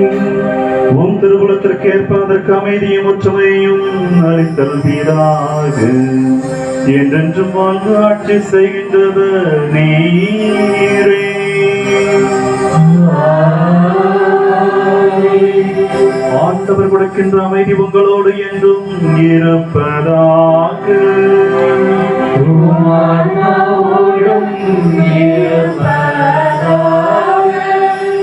உம் திருவுளத்திற்கு ஏற்ப அதற்கு அமைதியும் ஒற்றுமையும் அளித்தல்வீராக. என்றென்றும் வாழ்ந்து ஆட்சி செய்கின்றவர் நீரே. ஆண்டவர் கொடுக்கின்ற அமைதி உங்களோடு என்றும் இருப்பதாக.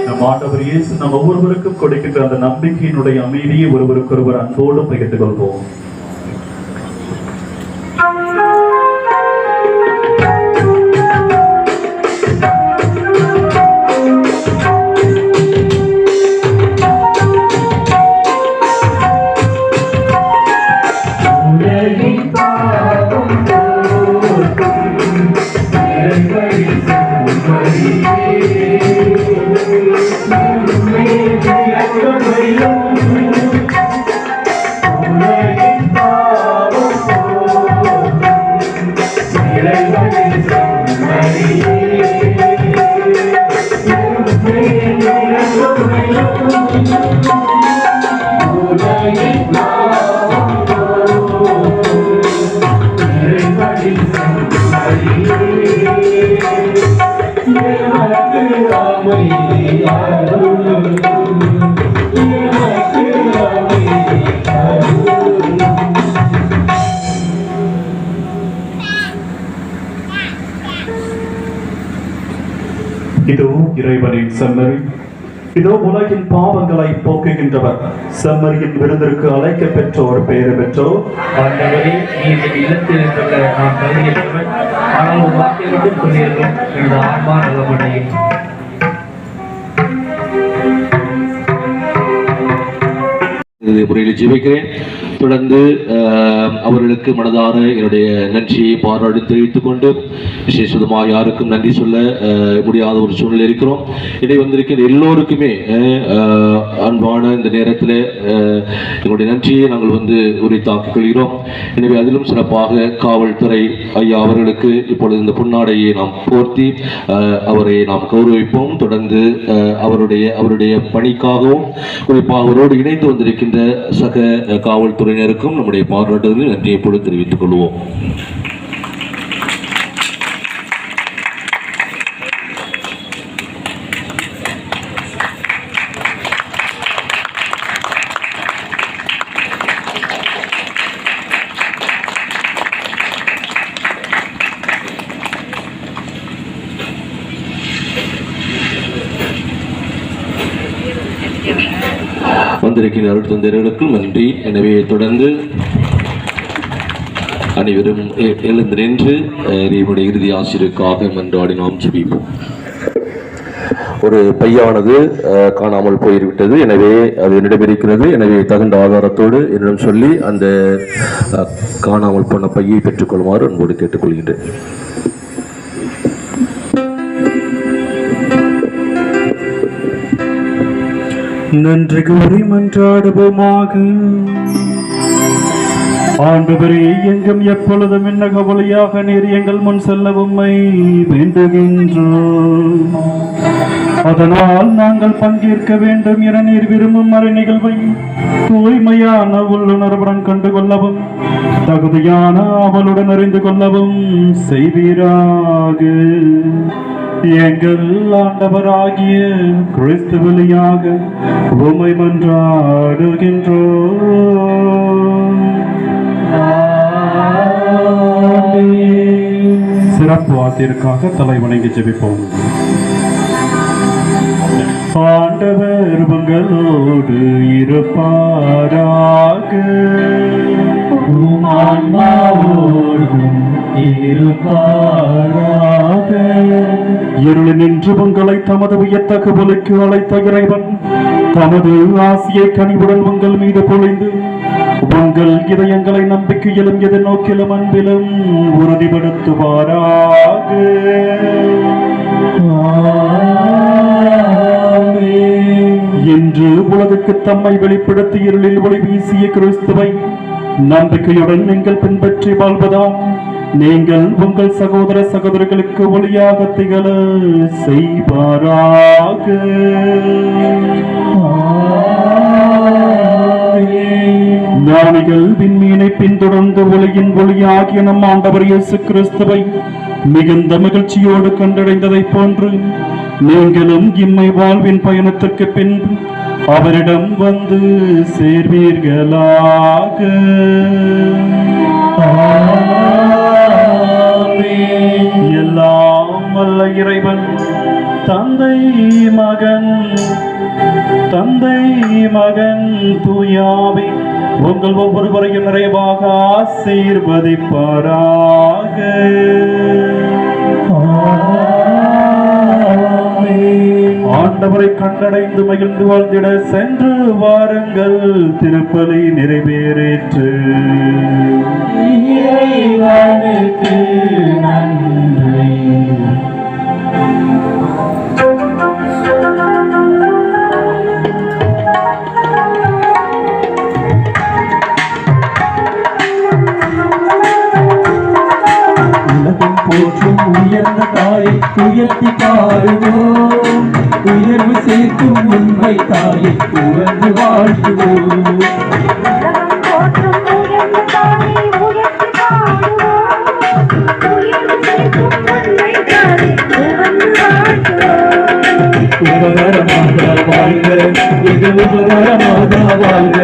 நம் ஆண்டவர் இயேசு நம் ஒவ்வொருவருக்கும் கொடுக்கின்ற அந்த நம்பிக்கையினுடைய அமைதியை ஒருவருக்கொருவர் அன்போடு பகிர்ந்து கொள்வோம். இதோ இறைவனின் செம்மறி, இதோ உலகின் பாவங்களை போக்குகின்றவர். செம்மறியின் விருந்திற்கு அழைக்க பெற்றோர் பேறு பெற்றோர். ஆண்டவரே, நீர் இல்லத்தில் இருக்க நான் தகுதியற்றவன், ஆனால் ஒரு வார்த்தை மட்டும் சொல்லியிருக்கும், எனது ஆன்மா நலமடையும். முறையில் ஜெபிக்கிறேன். தொடர்ந்து அவர்களுக்கு மனதார என்னுடைய நன்றியை பாராட்டு தெரிவித்துக் கொண்டு விசேஷமாக யாருக்கும் நன்றி சொல்ல முடியாத ஒரு சூழ்நிலை இருக்கிறோம். இதை வந்திருக்கிற எல்லோருக்குமே அன்பான இந்த நேரத்தில் எங்களுடைய நன்றியை நாங்கள் உரித்தாக்கிக் கொள்கிறோம். எனவே அதிலும் சிறப்பாக காவல்துறை ஐயா அவர்களுக்கு இப்பொழுது இந்த பொன்னாடையை நாம் போர்த்தி அவரை நாம் கௌரவிப்போம். தொடர்ந்து அவருடைய பணிக்காகவும் குறிப்பாக அவரோடு இணைந்து வந்திருக்கின்ற சக காவல்துறையினருக்கும் நம்முடைய பாராட்டுதலில் நன்றியை போல தெரிவித்துக் கொள்வோம். வந்திருக்கிற அருட்தந்தையர்களுக்கும் நன்றி. எனவே தொடர்ந்து அனைவரும் எழுந்து நின்று இறைவனுடைய இறுதி ஆசிரியருக்காக மன்றாடி நாம் ஜெபிப்போம். ஒரு பையானது காணாமல் போய்விட்டது. எனவே அது என்னிடம் இருக்கிறது. எனவே தகுந்த ஆதாரத்தோடு என்னிடம் சொல்லி அந்த காணாமல் போன பையை பெற்றுக்கொள்ளுமாறு அன்போடு கேட்டுக்கொள்கின்றேன். நன்றி கூறி மன்றாடுவோமாக. ஆண்டவரே, எங்கும் எப்பொழுதும் என்ன கவலையாக நீர் எங்கள் முன் செல்ல உம்மை வேண்டுகின்றோம். அதனால் நாங்கள் பங்கேற்க வேண்டும் என நீர் விரும்பும் மறை நிகழ்வை தூய்மையான உள்ளுணர்வுடன் கண்டுகொள்ளவும் தகுதியான அவளுடன் அறிந்து கொள்ளவும் செய்வீராக. எங்கள் ஆண்டவராகிய கிறிஸ்து வழியாக உம்மை மன்றாடுகின்றோம். சிறப்பு வார்த்தைக்காக தலை வணங்கி ஜெபிப்போம். ஆண்டவர் உங்களோடு இருப்பாராக. இருளில் நின்று உங்களை தமது உயர்த்தகு ஒலிக்கு அழைத்த இறைவன் தமது ஆசியை கனிவுடன் உங்கள் மீது பொழிந்து உங்கள் இதயங்களை நம்பிக்கையிலும் எதிர்நோக்கிலும் அன்பிலும் உறுதிப்படுத்துவாராக. இன்று உலகுக்கு தம்மை வெளிப்படுத்தி இருளில் ஒளி வீசிய கிறிஸ்துவை நம்பிக்கையுடன் நீங்கள் பின்பற்றி வாழ்வதால் நீங்கள் உங்கள் சகோதர சகோதரிகளுக்கு ஒளியாக திகழ செய்வாராக. ஞானிகள் விண்மீனை பின்தொடர்ந்து ஒளியின் ஒளியாகிய நம் ஆண்டவர் இயேசு கிறிஸ்துவை மிகுந்த மகிழ்ச்சியோடு கண்டடைந்ததை போன்று நீங்களும் இம்மை வாழ்வின் பயணத்திற்கு பின் அவரிடம் வந்து சேர்வீர்களாக. எல்லாம் வல்ல இறைவன் தந்தை மகன் தூயாவி உங்கள் ஒவ்வொருவரையும் நிறைவாக ஆசீர்வதிப்பாராக. ஆண்டவரை கண்டடைந்து மகிழ்ந்து வாழ்ந்திட சென்று வாருங்கள். திருப்பலி நிறைவேறிற்று. நன்றி. போற்றும் உயர்ந்த தாயை உயர்த்தி பாடுவோம். உயர்வு சேர்க்கும் உண்மை தாயை உயர்ந்து வாழ்த்துவோம். உபகரமாக வாழ்க, இது உபகரமாக வாழ்க.